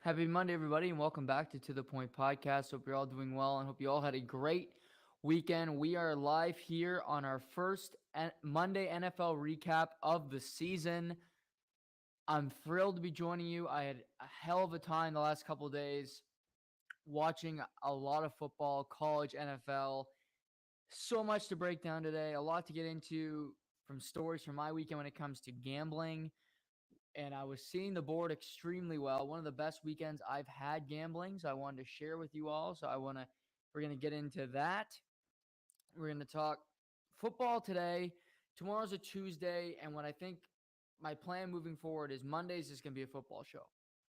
Happy Monday, everybody, and welcome back to the Point Podcast. Hope you're all doing well and hope you all had a great weekend. We are live here on our first Monday NFL recap of the season. I'm thrilled to be joining you. I had a hell of a time the last couple of days watching a lot of football, college, NFL. So much to break down today, a lot to get into from stories from my weekend when it comes to gambling, and I was seeing the board extremely well. One of the best weekends I've had gambling, so I wanted to share with you all. We're gonna get into that. We're gonna talk football today. Tomorrow's a Tuesday, and what I think my plan moving forward is Mondays is gonna be a football show.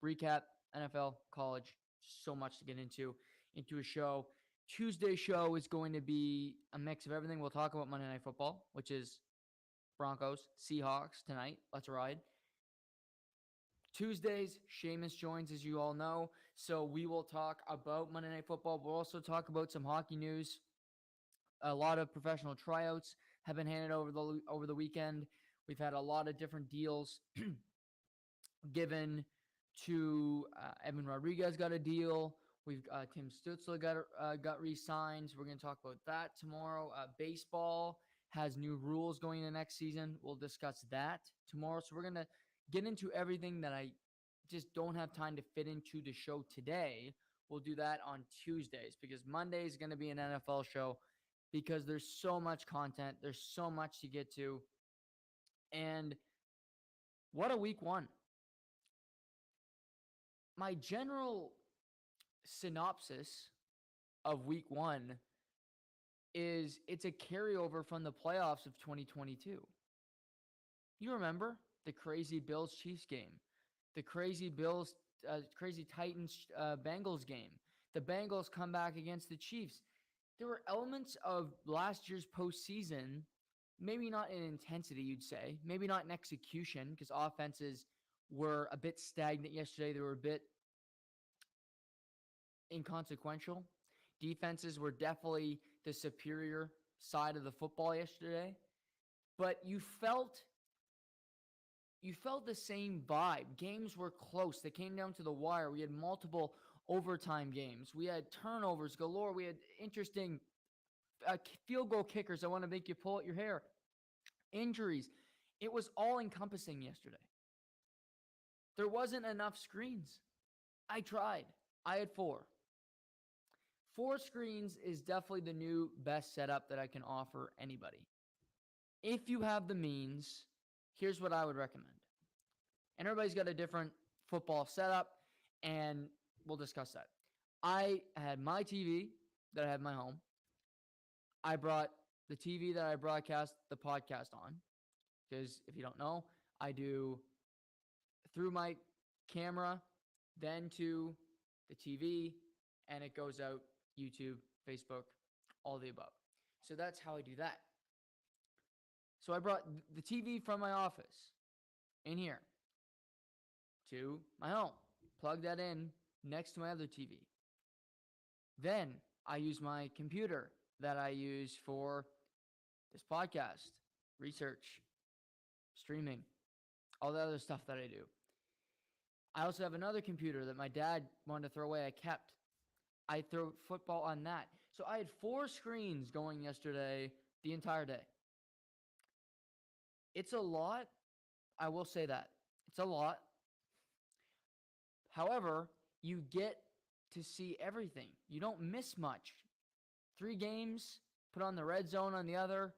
Recap, NFL, college, so much to get into a show. Tuesday show is going to be a mix of everything. We'll talk about Monday Night Football, which is Broncos, Seahawks tonight. Let's ride. Tuesdays, Seamus joins, as you all know. So we will talk about Monday Night Football. We'll also talk about some hockey news. A lot of professional tryouts have been handed over the weekend. We've had a lot of different deals given to Evan Rodriguez got a deal. We've Tim Stützle got re-signed. So we're going to talk about that tomorrow. Baseball has new rules going into next season. We'll discuss that tomorrow. So we're going to get into everything that I just don't have time to fit into the show today. We'll do that on Tuesdays because Monday is going to be an NFL show because there's so much content. There's so much to get to. And what a week one. My general synopsis of week one is it's a carryover from the playoffs of 2022. You remember the crazy Bills Chiefs game, the crazy crazy Titans Bengals game. The Bengals come back against the Chiefs. There were elements of last year's postseason, maybe not in intensity, you'd say, maybe not in execution, because offenses were a bit stagnant yesterday. They were a bit inconsequential. Defenses were definitely the superior side of the football yesterday, but you felt the same vibe. Games were close. They came down to the wire. We had multiple overtime games. We had turnovers galore. We had interesting field goal kickers that want to make you pull out your hair. Injuries. It was all encompassing yesterday. There wasn't enough screens. I tried. I had four. Four screens is definitely the new best setup that I can offer anybody. If you have the means, here's what I would recommend. And everybody's got a different football setup, and we'll discuss that. I had my TV that I had in my home. I brought the TV that I broadcast the podcast on, because if you don't know, I do through my camera, then to the TV, and it goes out YouTube, Facebook, all the above. So that's how I do that. So I brought the TV from my office in here to my home, plug that in next to my other TV. Then I use my computer that I use for this podcast, research, streaming, all the other stuff that I do. I also have another computer that my dad wanted to throw away. I kept. I throw football on that. So I had four screens going yesterday the entire day. It's a lot. I will say that. It's a lot. However, you get to see everything. You don't miss much. 3 games, put on the red zone on the other.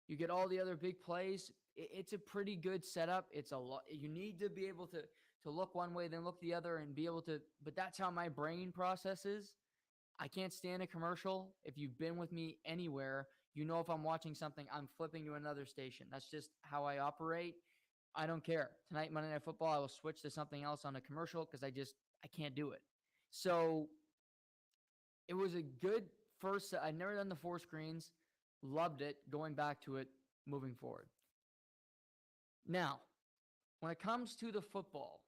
You get all the other big plays. It's a pretty good setup. It's a lot. You need to be able to look one way, then look the other, and be able to. But that's how my brain processes. I can't stand a commercial. If you've been with me anywhere, you know if I'm watching something, I'm flipping to another station. That's just how I operate. I don't care. Tonight, Monday Night Football, I will switch to something else on a commercial because I can't do it. So it was a good first. I'd never done the 4 screens. Loved it. Going back to it, moving forward. Now, when it comes to the football,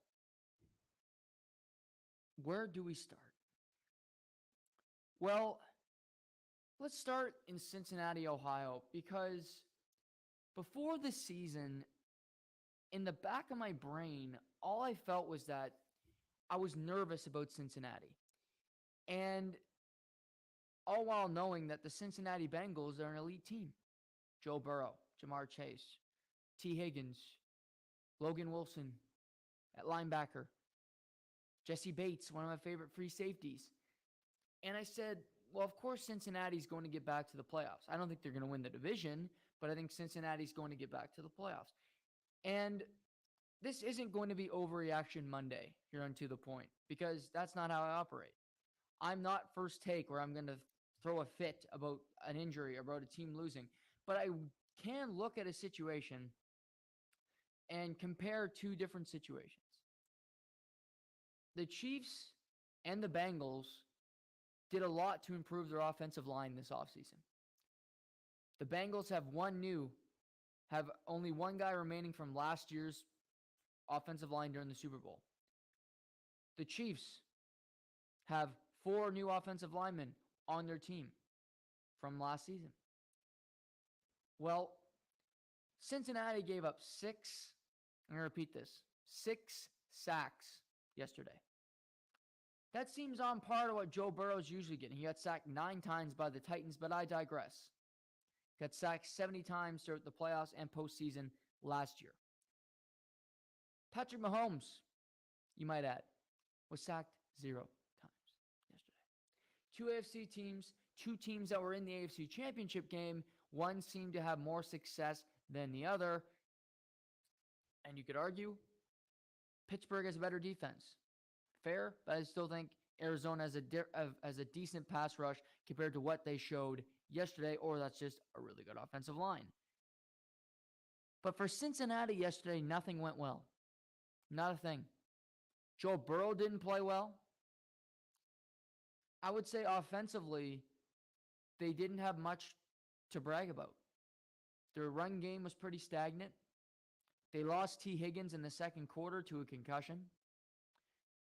where do we start? Well, let's start in Cincinnati, Ohio, because before the season, in the back of my brain, all I felt was that I was nervous about Cincinnati. And all while knowing that the Cincinnati Bengals are an elite team. Joe Burrow, Jamar Chase, T. Higgins, Logan Wilson at linebacker, Jesse Bates, one of my favorite free safeties. And I said, well, of course Cincinnati's going to get back to the playoffs. I don't think they're going to win the division, but I think Cincinnati's going to get back to the playoffs. And this isn't going to be overreaction Monday here on To The Point, because that's not how I operate. I'm not first take where I'm going to throw a fit about an injury or about a team losing, but I can look at a situation and compare two different situations. The Chiefs and the Bengals did a lot to improve their offensive line this offseason. The Bengals have only one guy remaining from last year's offensive line during the Super Bowl. The Chiefs have 4 new offensive linemen on their team from last season. Well, Cincinnati gave up 6 sacks yesterday. That seems on par to what Joe Burrow's usually getting. He got sacked 9 times by the Titans, but I digress. Got sacked 70 times throughout the playoffs and postseason last year. Patrick Mahomes, you might add, was sacked 0 times yesterday. 2 AFC teams, 2 teams that were in the AFC Championship game. One seemed to have more success than the other. And you could argue Pittsburgh has a better defense. Fair, but I still think Arizona has a decent pass rush compared to what they showed yesterday, or that's just a really good offensive line. But for Cincinnati yesterday, nothing went well. Not a thing. Joe Burrow didn't play well. I would say offensively, they didn't have much to brag about. Their run game was pretty stagnant. They lost T. Higgins in the second quarter to a concussion,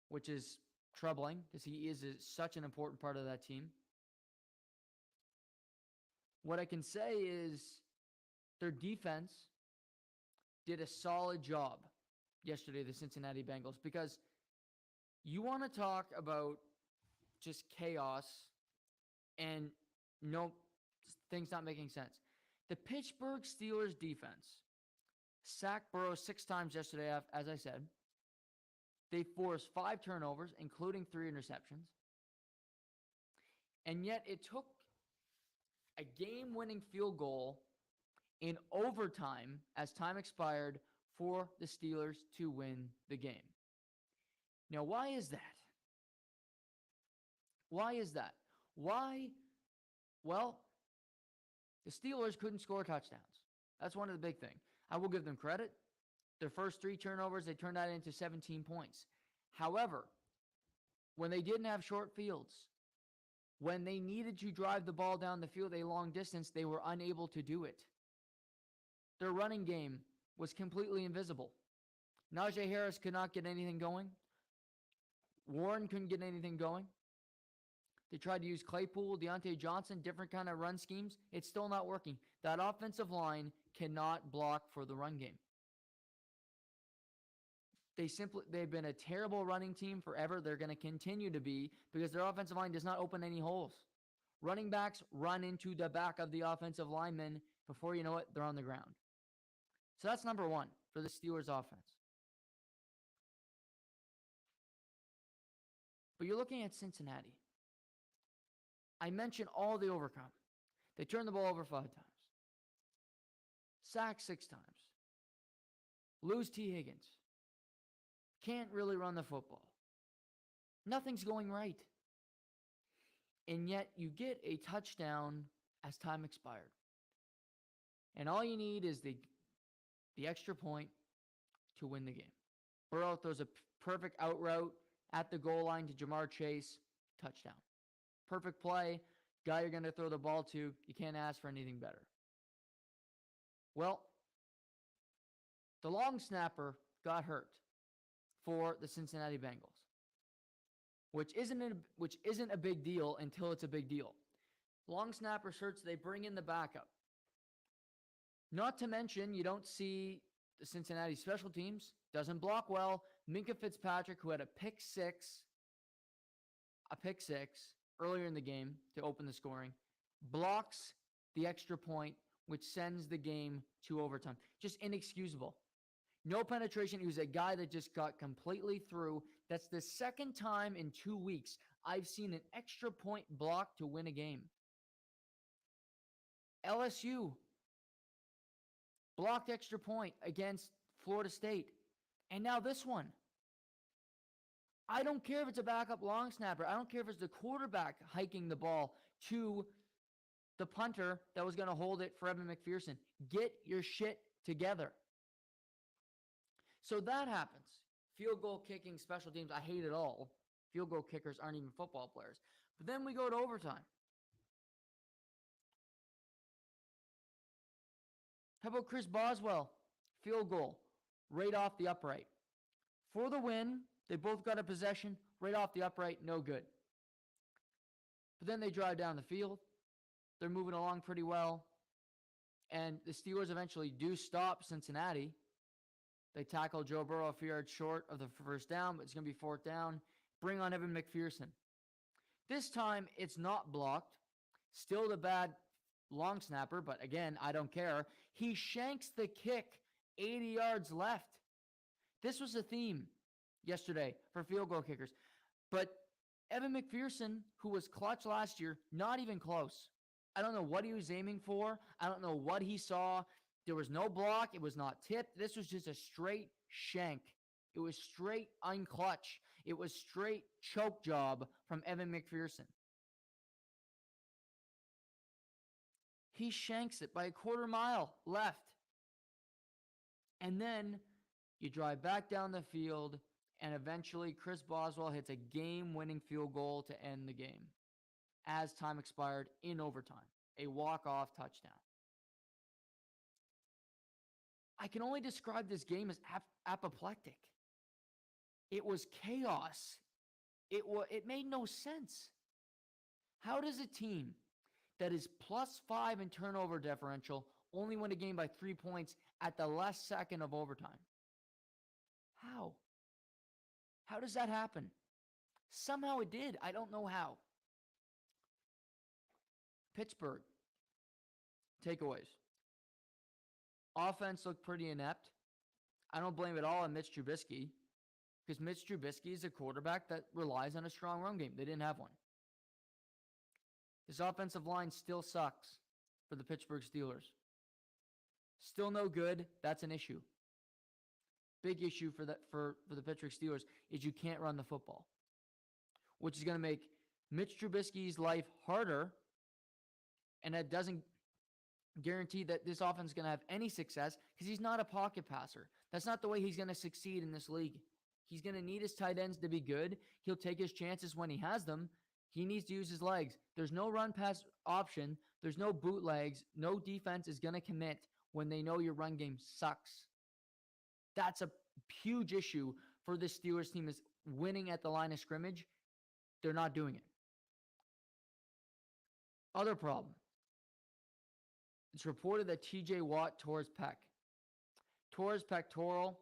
which is troubling because he is such an important part of that team. What I can say is their defense did a solid job yesterday, the Cincinnati Bengals, because you want to talk about just chaos and things not making sense. The Pittsburgh Steelers defense sacked Burrow 6 times yesterday, as I said. They forced 5 turnovers, including 3 interceptions. And yet it took a game-winning field goal in overtime as time expired for the Steelers to win the game. Now, why is that? Why is that? Why? Well, the Steelers couldn't score touchdowns. That's one of the big things. I will give them credit. Their first 3 turnovers, they turned that into 17 points. However, when they didn't have short fields, when they needed to drive the ball down the field a long distance, they were unable to do it. Their running game was completely invisible. Najee Harris could not get anything going. Warren couldn't get anything going. They tried to use Claypool, Deontay Johnson, different kind of run schemes. It's still not working. That offensive line cannot block for the run game. They've been a terrible running team forever. They're going to continue to be because their offensive line does not open any holes. Running backs run into the back of the offensive linemen. Before you know it, they're on the ground. So that's number 1 for the Steelers offense. But you're looking at Cincinnati. I mentioned all they overcome. They turned the ball over 5 times. Sacked 6 times. Lose T. Higgins. Can't really run the football. Nothing's going right. And yet you get a touchdown as time expired. And all you need is the extra point to win the game. Burrow throws a perfect out route at the goal line to Jamar Chase. Touchdown. Perfect play. Guy you're going to throw the ball to. You can't ask for anything better. Well, the long snapper got hurt for the Cincinnati Bengals, which isn't a big deal until it's a big deal. Long snapper hurts, they bring in the backup. Not to mention, you don't see the Cincinnati special teams, doesn't block well, Minka Fitzpatrick, who had a pick six earlier in the game to open the scoring, blocks the extra point, which sends the game to overtime. Just inexcusable. No penetration. He was a guy that just got completely through. That's the second time in 2 weeks I've seen an extra point block to win a game. LSU blocked extra point against Florida State. And now this one. I don't care if it's a backup long snapper. I don't care if it's the quarterback hiking the ball to the punter that was going to hold it for Evan McPherson. Get your shit together. So that happens. Field goal kicking, special teams, I hate it all. Field goal kickers aren't even football players. But then we go to overtime. How about Chris Boswell? Field goal, right off the upright. For the win, they both got a possession, right off the upright, no good. But then they drive down the field. They're moving along pretty well. And the Steelers eventually do stop Cincinnati. They tackle Joe Burrow a few yards short of the first down, but it's going to be fourth down. Bring on Evan McPherson. This time, it's not blocked. Still the bad long snapper, but again, I don't care. He shanks the kick 80 yards left. This was a theme yesterday for field goal kickers. But Evan McPherson, who was clutch last year, not even close. I don't know what he was aiming for. I don't know what he saw. There was no block. It was not tipped. This was just a straight shank. It was straight unclutch. It was straight choke job from Evan McPherson. He shanks it by a quarter mile left. And then you drive back down the field, and eventually Chris Boswell hits a game-winning field goal to end the game as time expired in overtime. A walk-off touchdown. I can only describe this game as apoplectic. It was chaos. It made no sense. How does a team that is +5 in turnover differential only win a game by 3 points at the last second of overtime? How? How does that happen? Somehow it did. I don't know how. Pittsburgh. Takeaways. Offense looked pretty inept. I don't blame it all on Mitch Trubisky, because Mitch Trubisky is a quarterback that relies on a strong run game. They didn't have one. This offensive line still sucks for the Pittsburgh Steelers. Still no good. That's an issue. Big issue for the Pittsburgh Steelers is you can't run the football, which is going to make Mitch Trubisky's life harder, and that doesn't guarantee that this offense is going to have any success because he's not a pocket passer. That's not the way he's going to succeed in this league. He's going to need his tight ends to be good. He'll take his chances when he has them. He needs to use his legs. There's no run-pass option. There's no bootlegs. No defense is going to commit when they know your run game sucks. That's a huge issue for this Steelers team, is winning at the line of scrimmage. They're not doing it. Other problem. It's reported that TJ Watt tore his pec. Tore his pectoral.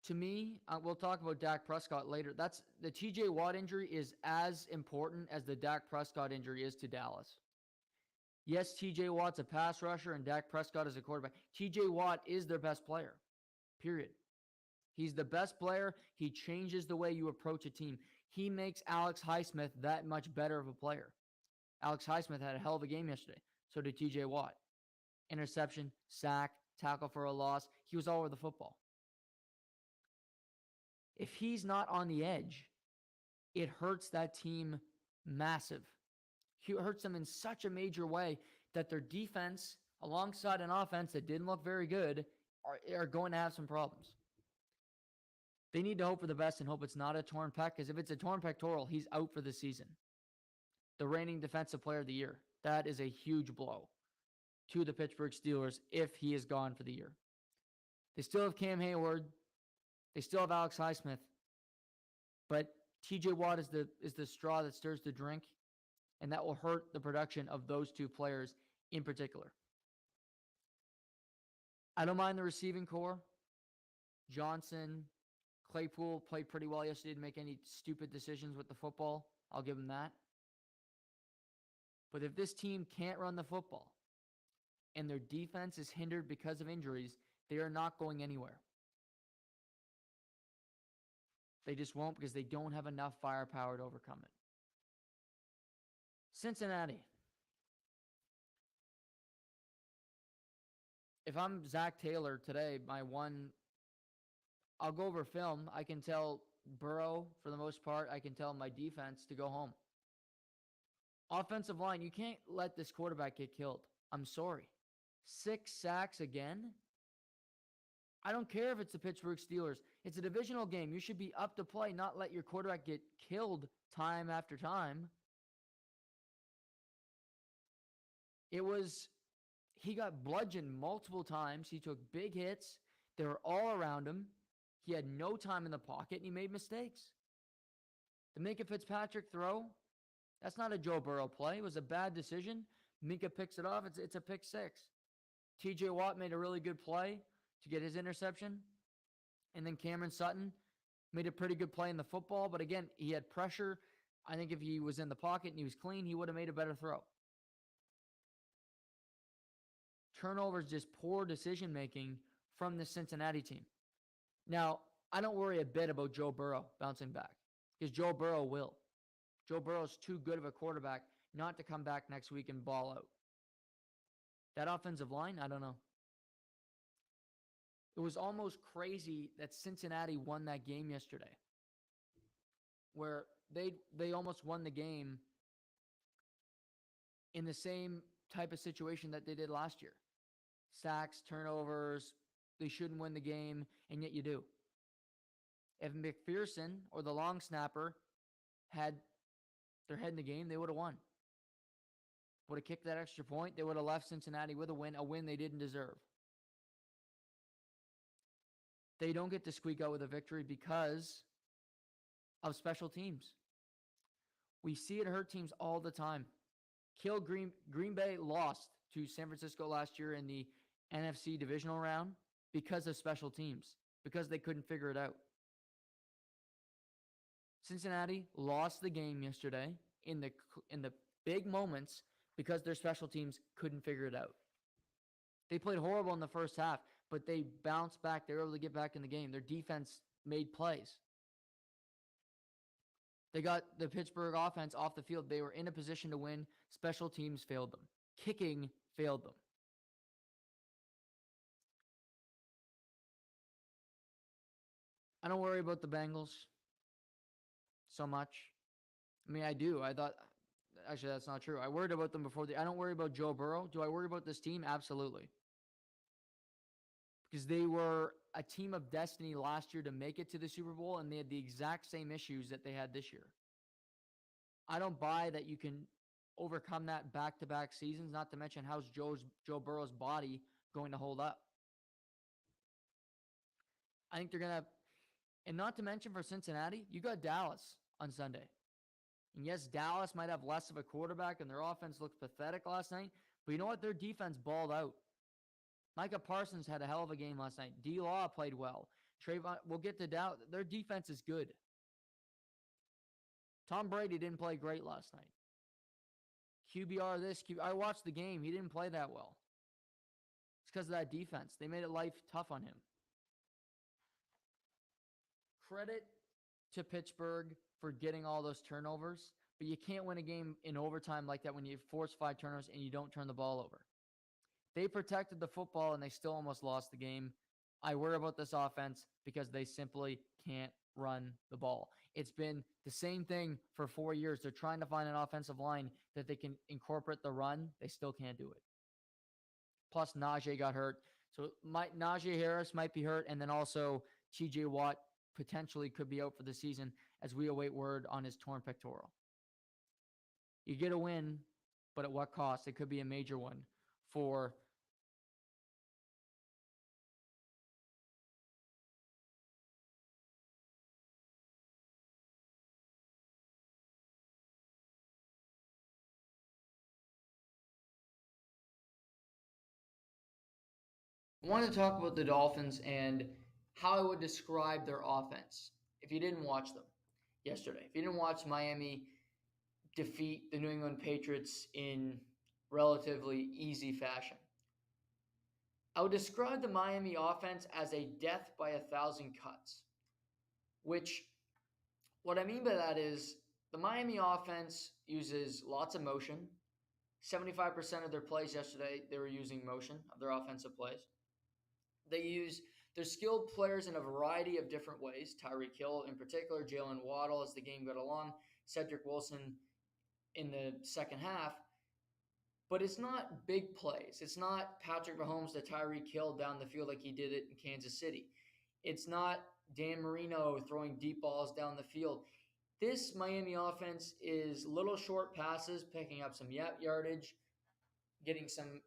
To me, we'll talk about Dak Prescott later. The TJ Watt injury is as important as the Dak Prescott injury is to Dallas. Yes, TJ Watt's a pass rusher and Dak Prescott is a quarterback. TJ Watt is their best player, period. He's the best player. He changes the way you approach a team. He makes Alex Highsmith that much better of a player. Alex Highsmith had a hell of a game yesterday. So did TJ Watt. Interception, sack, tackle for a loss. He was all over the football. If he's not on the edge, it hurts that team massive. It hurts them in such a major way that their defense, alongside an offense that didn't look very good, are going to have some problems. They need to hope for the best and hope it's not a torn pec, because if it's a torn pectoral, he's out for the season. The reigning defensive player of the year. That is a huge blow to the Pittsburgh Steelers if he is gone for the year. They still have Cam Hayward. They still have Alex Highsmith. But TJ Watt is the straw that stirs the drink, and that will hurt the production of those two players in particular. I don't mind the receiving core. Johnson, Claypool played pretty well yesterday. Didn't make any stupid decisions with the football. I'll give him that. But if this team can't run the football and their defense is hindered because of injuries, they are not going anywhere. They just won't because they don't have enough firepower to overcome it. Cincinnati. If I'm Zach Taylor today, I'll go over film. I can tell Burrow, for the most part, I can tell my defense to go home. Offensive line, you can't let this quarterback get killed. I'm sorry. 6 sacks again? I don't care if it's the Pittsburgh Steelers. It's a divisional game. You should be up to play, not let your quarterback get killed time after time. He got bludgeoned multiple times. He took big hits. They were all around him. He had no time in the pocket, and he made mistakes. The Minkah Fitzpatrick throw, that's not a Joe Burrow play. It was a bad decision. Minkah picks it off. It's a pick 6. TJ Watt made a really good play to get his interception. And then Cameron Sutton made a pretty good play in the football. But again, he had pressure. I think if he was in the pocket and he was clean, he would have made a better throw. Turnovers, just poor decision-making from the Cincinnati team. Now, I don't worry a bit about Joe Burrow bouncing back because Joe Burrow will. Joe Burrow's too good of a quarterback not to come back next week and ball out. That offensive line, I don't know. It was almost crazy that Cincinnati won that game yesterday, where they almost won the game in the same type of situation that they did last year. Sacks, turnovers, they shouldn't win the game, and yet you do. If McPherson or the long snapper had their head in the game, they would have won. Would have kicked that extra point. They would have left Cincinnati with a win they didn't deserve. They don't get to squeak out with a victory because of special teams. We see it hurt teams all the time. Green Bay lost to San Francisco last year in the NFC divisional round because of special teams, because they couldn't figure it out. Cincinnati lost the game yesterday in the big moments because their special teams couldn't figure it out. They played horrible in the first half, but they bounced back. They were able to get back in the game. Their defense made plays. They got the Pittsburgh offense off the field. They were in a position to win. Special teams failed them. Kicking failed them. I don't worry about the Bengals so much. I mean, I do. Actually, that's not true. I worried about them before. I don't worry about Joe Burrow. Do I worry about this team? Absolutely. Because they were a team of destiny last year to make it to the Super Bowl, and they had the exact same issues that they had this year. I don't buy that you can overcome that back-to-back seasons, not to mention how's Joe Burrow's body going to hold up. I think they're going to, and not to mention for Cincinnati, you got Dallas on Sunday. And yes, Dallas might have less of a quarterback, and their offense looked pathetic last night, but you know what? Their defense balled out. Micah Parsons had a hell of a game last night. D-Law played well. Trayvon, we'll get to Dallas. Their defense is good. Tom Brady didn't play great last night. I watched the game. He didn't play that well. It's because of that defense. They made it life tough on him. Credit to Pittsburgh for getting all those turnovers, but you can't win a game in overtime like that when you force 5 turnovers and you don't turn the ball over. They protected the football, and they still almost lost the game. I worry about this offense because they simply can't run the ball. It's been the same thing for 4 years. They're trying to find an offensive line that they can incorporate the run. They still can't do it. Plus, Najee got hurt. So Najee Harris might be hurt, and then also TJ Watt potentially could be out for the season as we await word on his torn pectoral. You get a win, but at what cost? It could be a major one for I want to talk about the Dolphins and how I would describe their offense if you didn't watch them yesterday. If you didn't watch Miami defeat the New England Patriots in relatively easy fashion, I would describe the Miami offense as a death by 1,000 cuts, which what I mean by that is the Miami offense uses lots of motion. 75% of their plays yesterday, they were using motion of their offensive plays. They use their skilled players in a variety of different ways. Tyreek Hill in particular, Jalen Waddle as the game got along, Cedric Wilson in the second half. But it's not big plays. It's not Patrick Mahomes to Tyreek Hill down the field like he did it in Kansas City. It's not Dan Marino throwing deep balls down the field. This Miami offense is little short passes, picking up some yardage, getting some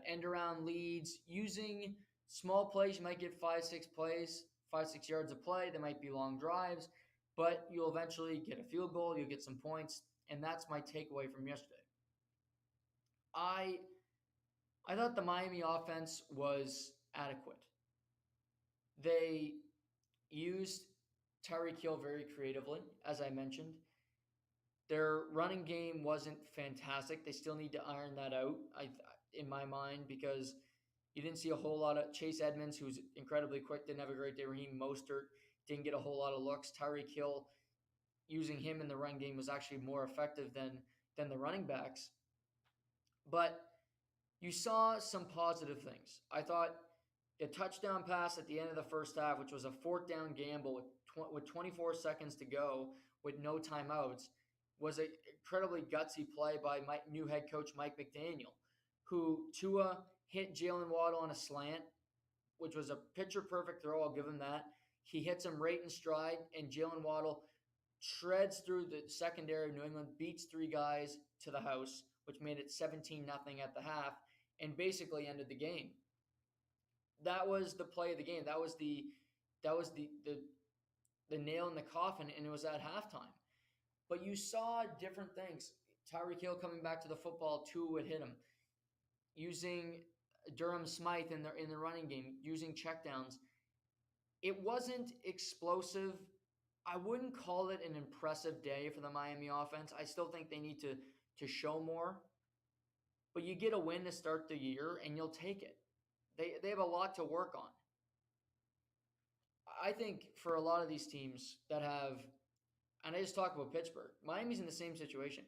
end around leads, using small plays. You might get 5, 6 yards of play. There might be long drives, but you'll eventually get a field goal. You'll get some points, and that's my takeaway from yesterday. I thought the Miami offense was adequate. They used Tyreek Hill very creatively, as I mentioned. Their running game wasn't fantastic. They still need to iron that out, in my mind, because you didn't see a whole lot of Chase Edmonds, who's incredibly quick, didn't have a great day. Raheem Mostert didn't get a whole lot of looks. Tyreek Hill, using him in the run game was actually more effective than the running backs. But you saw some positive things. I thought the touchdown pass at the end of the first half, which was a fourth down gamble with 24 seconds to go with no timeouts, was an incredibly gutsy play by new head coach Mike McDaniel, who Tua hit Jalen Waddle on a slant, which was a picture-perfect throw. I'll give him that. He hits him right in stride, and Jalen Waddle shreds through the secondary of New England, beats 3 guys to the house, which made it 17-0 at the half, and basically ended the game. That was the play of the game. That was the nail in the coffin, and it was at halftime. But you saw different things. Tyreek Hill coming back to the football, 2 would hit him. Using Durham Smythe in the running game, using checkdowns. It wasn't explosive. I wouldn't call it an impressive day for the Miami offense. I still think they need to show more. But you get a win to start the year, and you'll take it. They have a lot to work on. I think for a lot of these teams that have, and I just talked about Pittsburgh, Miami's in the same situation.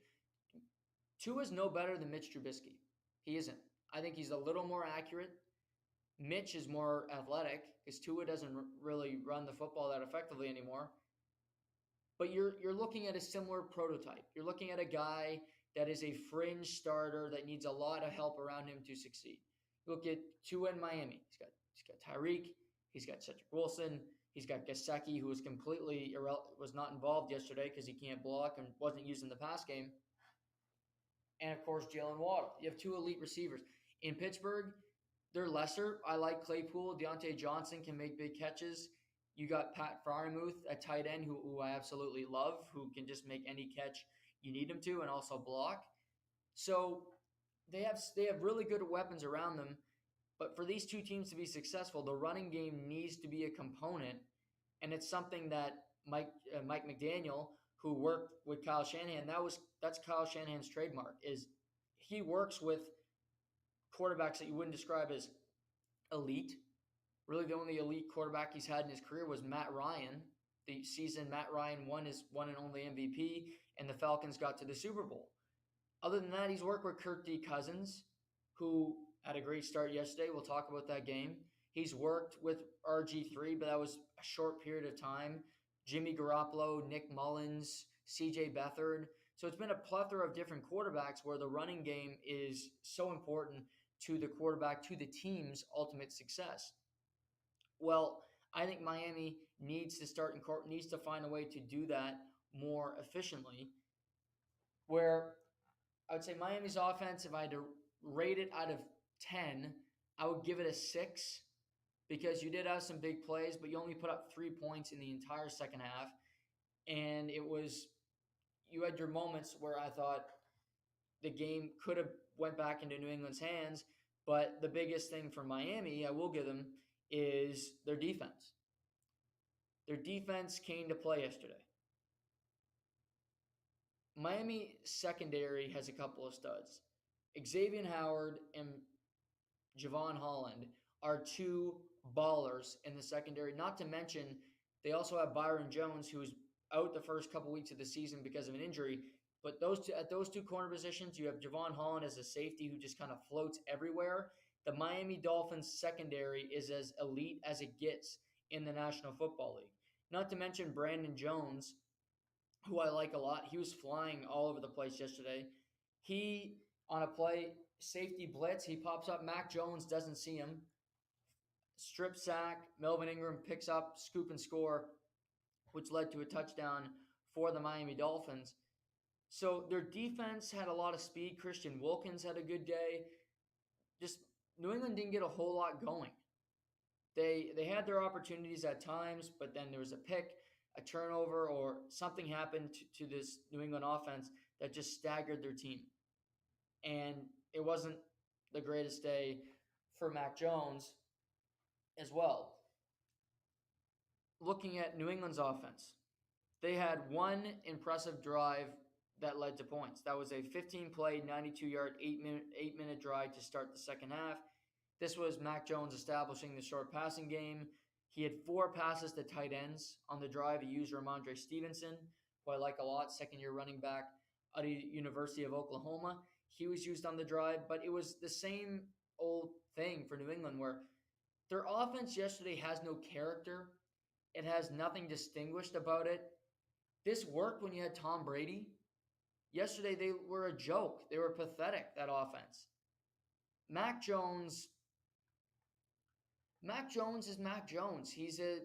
Tua's no better than Mitch Trubisky. He isn't. I think he's a little more accurate. Mitch is more athletic because Tua doesn't really run the football that effectively anymore. But you're looking at a similar prototype. You're looking at a guy that is a fringe starter that needs a lot of help around him to succeed. Look at Tua in Miami. He's got Tyreek. He's got Cedric Wilson. He's got Gesicki, who was completely was not involved yesterday because he can't block and wasn't used in the pass game. And of course, Jalen Waddle. You have 2 elite receivers. In Pittsburgh, they're lesser. I like Claypool. Deontay Johnson can make big catches. You got Pat Freiermuth at tight end, who I absolutely love, who can just make any catch you need him to and also block. So they have really good weapons around them. But for these 2 teams to be successful, the running game needs to be a component. And it's something that Mike McDaniel, who worked with Kyle Shanahan, that's Kyle Shanahan's trademark, is he works with quarterbacks that you wouldn't describe as elite. Really, the only elite quarterback he's had in his career was Matt Ryan. The season Matt Ryan won his one and only MVP, and the Falcons got to the Super Bowl. Other than that, he's worked with Kirk D. Cousins, who had a great start yesterday. We'll talk about that game. He's worked with RG3, but that was a short period of time. Jimmy Garoppolo, Nick Mullins, CJ Beathard. So it's been a plethora of different quarterbacks where the running game is so important to the quarterback, to the team's ultimate success. Well, I think Miami needs to find a way to do that more efficiently. Where I would say Miami's offense, if I had to rate it out of 10, I would give it a 6 because you did have some big plays, but you only put up 3 points in the entire second half. And you had your moments where I thought the game could have went back into New England's hands. But the biggest thing for Miami, I will give them, is their defense. Their defense came to play yesterday. Miami secondary has a couple of studs. Xavier Howard and Javon Holland are two ballers in the secondary. Not to mention, they also have Byron Jones, who was out the first couple weeks of the season because of an injury. But those two corner positions, you have Javon Holland as a safety who just kind of floats everywhere. The Miami Dolphins secondary is as elite as it gets in the National Football League. Not to mention Brandon Jones, who I like a lot. He was flying all over the place yesterday. He, on a play, safety blitz, he pops up. Mac Jones doesn't see him. Strip sack. Melvin Ingram picks up, scoop and score, which led to a touchdown for the Miami Dolphins. So their defense had a lot of speed. Christian Wilkins had a good day. Just New England didn't get a whole lot going. They had their opportunities at times, but then there was a pick, a turnover, or something happened to this New England offense that just staggered their team. And it wasn't the greatest day for Mac Jones as well. Looking at New England's offense, they had one impressive drive that led to points. That was a 15-play, 92-yard, 8-minute drive to start the second half. This was Mac Jones establishing the short passing game. He had 4 passes to tight ends on the drive. He used Ramondre Stevenson, who I like a lot, second-year running back at the University of Oklahoma. He was used on the drive, but it was the same old thing for New England where their offense yesterday has no character. It has nothing distinguished about it. This worked when you had Tom Brady. Yesterday, they were a joke. They were pathetic, that offense. Mac Jones is Mac Jones. He's a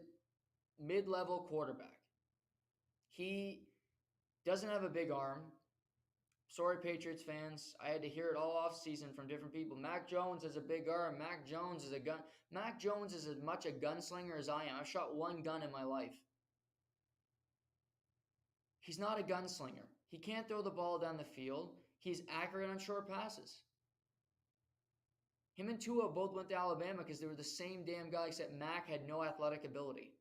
mid-level quarterback. He doesn't have a big arm. Sorry, Patriots fans. I had to hear it all off season from different people. Mac Jones has a big arm. Mac Jones is a gun. Mac Jones is as much a gunslinger as I am. I've shot one gun in my life. He's not a gunslinger. He can't throw the ball down the field. He's accurate on short passes. Him and Tua both went to Alabama because they were the same damn guy, except Mac had no athletic ability.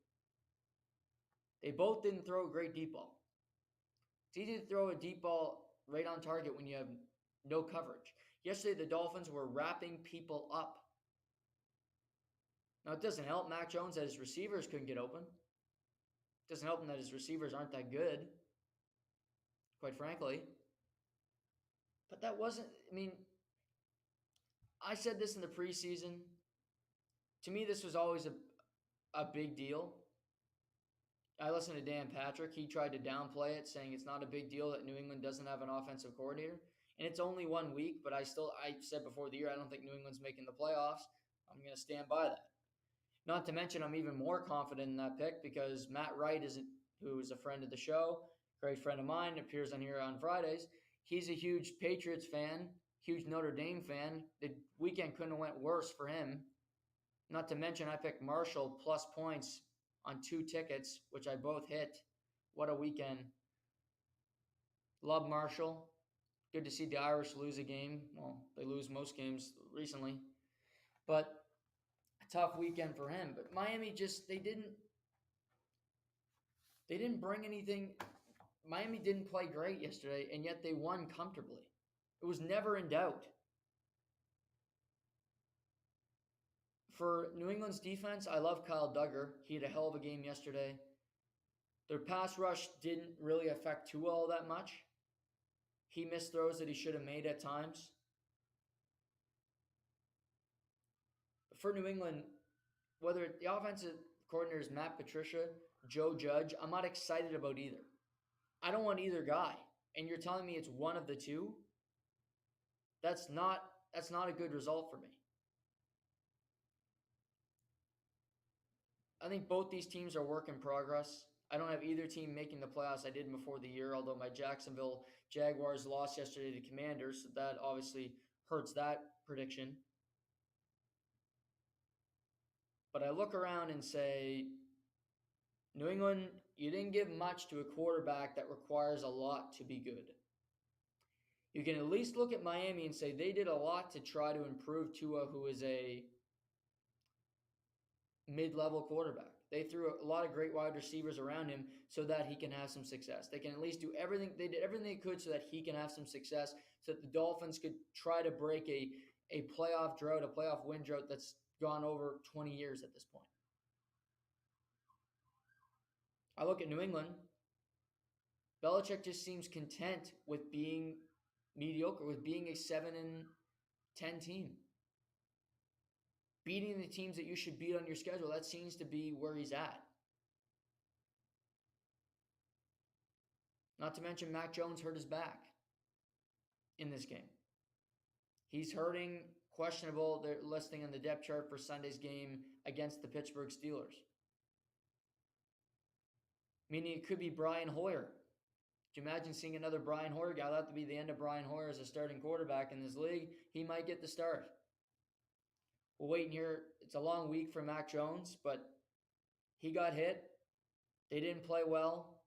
They both didn't throw a great deep ball. It's easy to throw a deep ball right on target when you have no coverage. Yesterday, the Dolphins were wrapping people up. Now, it doesn't help Mac Jones that his receivers couldn't get open. It doesn't help him that his receivers aren't that good, quite frankly. But that wasn't, I said this in the preseason. To me, this was always a big deal. I listened to Dan Patrick. He tried to downplay it, saying it's not a big deal that New England doesn't have an offensive coordinator. And it's only 1 week, but I said before the year, I don't think New England's making the playoffs. I'm going to stand by that. Not to mention, I'm even more confident in that pick because Matt Wright, who is a friend of the show, great friend of mine, appears on here on Fridays. He's a huge Patriots fan, huge Notre Dame fan. The weekend couldn't have went worse for him. Not to mention, I picked Marshall plus points on 2 tickets, which I both hit. What a weekend. Love Marshall. Good to see the Irish lose a game. Well, they lose most games recently. But a tough weekend for him. But Miami they didn't bring anything. Miami didn't play great yesterday, and yet they won comfortably. It was never in doubt. For New England's defense, I love Kyle Duggar. He had a hell of a game yesterday. Their pass rush didn't really affect Tua all that much. He missed throws that he should have made at times. But for New England, whether the offensive coordinator is Matt Patricia, Joe Judge, I'm not excited about either. I don't want either guy. And you're telling me it's one of the two? That's not a good result for me. I think both these teams are work in progress. I don't have either team making the playoffs. I did before the year, although my Jacksonville Jaguars lost yesterday to Commanders, so that obviously hurts that prediction. But I look around and say, New England, you didn't give much to a quarterback that requires a lot to be good. You can at least look at Miami and say they did a lot to try to improve Tua, who is a mid-level quarterback. They threw a lot of great wide receivers around him so that he can have some success. They can at least do everything. They did everything they could so that he can have some success, so that the Dolphins could try to break a playoff drought, a playoff win drought that's gone over 20 years at this point. I look at New England. Belichick just seems content with being mediocre, with being a 7-10 team. Beating the teams that you should beat on your schedule, that seems to be where he's at. Not to mention Mac Jones hurt his back in this game. He's hurting, questionable. They're listing on the depth chart for Sunday's game against the Pittsburgh Steelers. Meaning it could be Brian Hoyer. Could you imagine seeing another Brian Hoyer guy? That'll have to be the end of Brian Hoyer as a starting quarterback in this league. He might get the start. We'll wait and hear. It's a long week for Mac Jones, but he got hit. They didn't play well.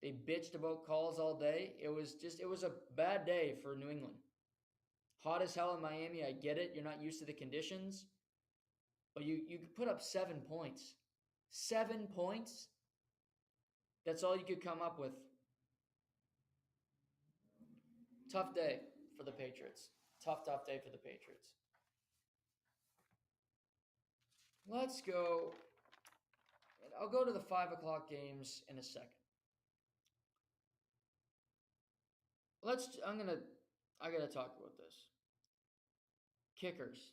They bitched about calls all day. It was a bad day for New England. Hot as hell in Miami, I get it. You're not used to the conditions. But you could put up 7 points. 7 points? That's all you could come up with. Tough day for the Patriots. Tough day for the Patriots. Let's go. I'll go to the 5 o'clock games in a second. I gotta talk about this. Kickers.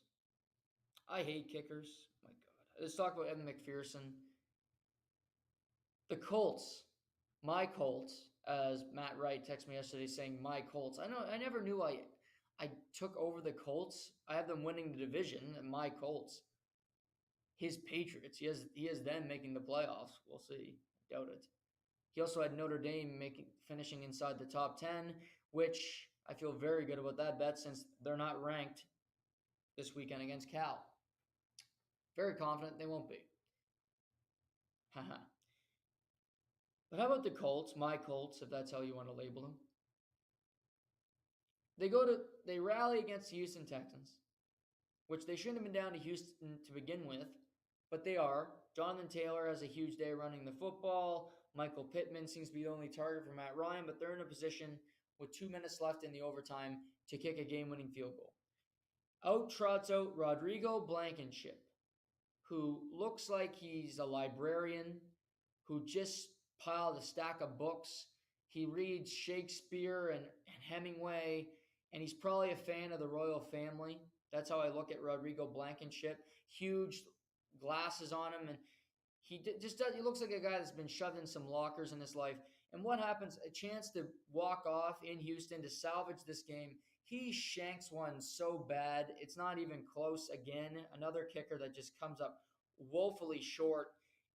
I hate kickers. My God. Let's talk about Evan McPherson. The Colts. My Colts, as Matt Wright texted me yesterday saying my Colts. I never knew I took over the Colts. I have them winning the division, and my Colts. His Patriots. He has them making the playoffs. We'll see. Doubt it. He also had Notre Dame finishing inside the top 10, which I feel very good about that bet since they're not ranked this weekend against Cal. Very confident they won't be. Haha. But how about the Colts? My Colts, if that's how you want to label them. They rally against the Houston Texans, which they shouldn't have been down to Houston to begin with, but they are. Jonathan Taylor has a huge day running the football. Michael Pittman seems to be the only target for Matt Ryan, but they're in a position with 2 minutes left in the overtime to kick a game-winning field goal. Out trots out Rodrigo Blankenship, who looks like he's a librarian, who just piled a stack of books. He reads Shakespeare and Hemingway, and he's probably a fan of the royal family. That's how I look at Rodrigo Blankenship. Huge glasses on him, and he looks like a guy that's been shoved in some lockers in his life. And what happens? A chance to walk off in Houston to salvage this game. He shanks one so bad. It's not even close again. Another kicker that just comes up woefully short.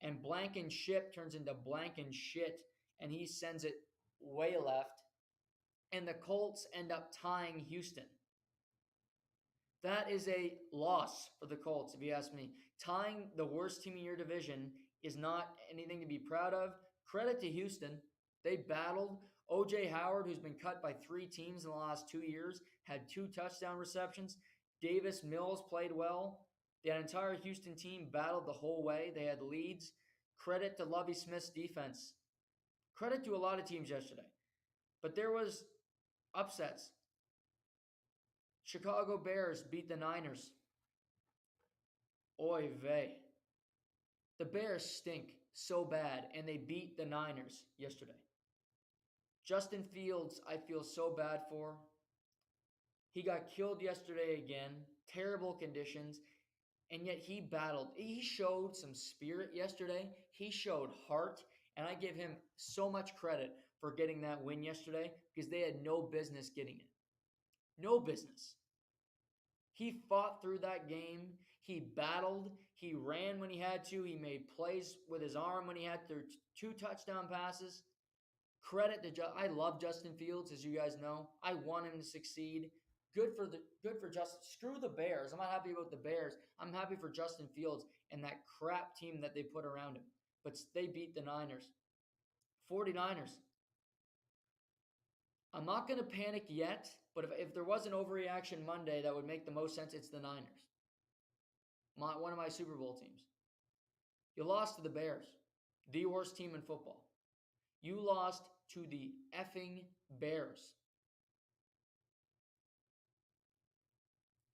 And Blankenship turns into Blankenshit, and he sends it way left. And the Colts end up tying Houston. That is a loss for the Colts, if you ask me. Tying the worst team in your division is not anything to be proud of. Credit to Houston. They battled. O.J. Howard, who's been cut by 3 teams in the last 2 years, had 2 touchdown receptions. Davis Mills played well. The entire Houston team battled the whole way. They had leads. Credit to Lovie Smith's defense. Credit to a lot of teams yesterday. But there was upsets. Chicago Bears beat the Niners. Oy vey. The Bears stink so bad, and they beat the Niners yesterday. Justin Fields, I feel so bad for. He got killed yesterday again. Terrible conditions. And yet he battled. He showed some spirit yesterday. He showed heart. And I give him so much credit for getting that win yesterday because they had no business getting it. No business. He fought through that game. He battled. He ran when he had to. He made plays with his arm when he had to. 2 touchdown passes. Credit to I love Justin Fields, as you guys know. I want him to succeed. Good for Justin. Screw the Bears. I'm not happy about the Bears. I'm happy for Justin Fields and that crap team that they put around him. But they beat the Niners. 49ers. I'm not going to panic yet, but if there was an overreaction Monday that would make the most sense, it's the Niners. One of my Super Bowl teams. You lost to the Bears, the worst team in football. You lost to the effing Bears.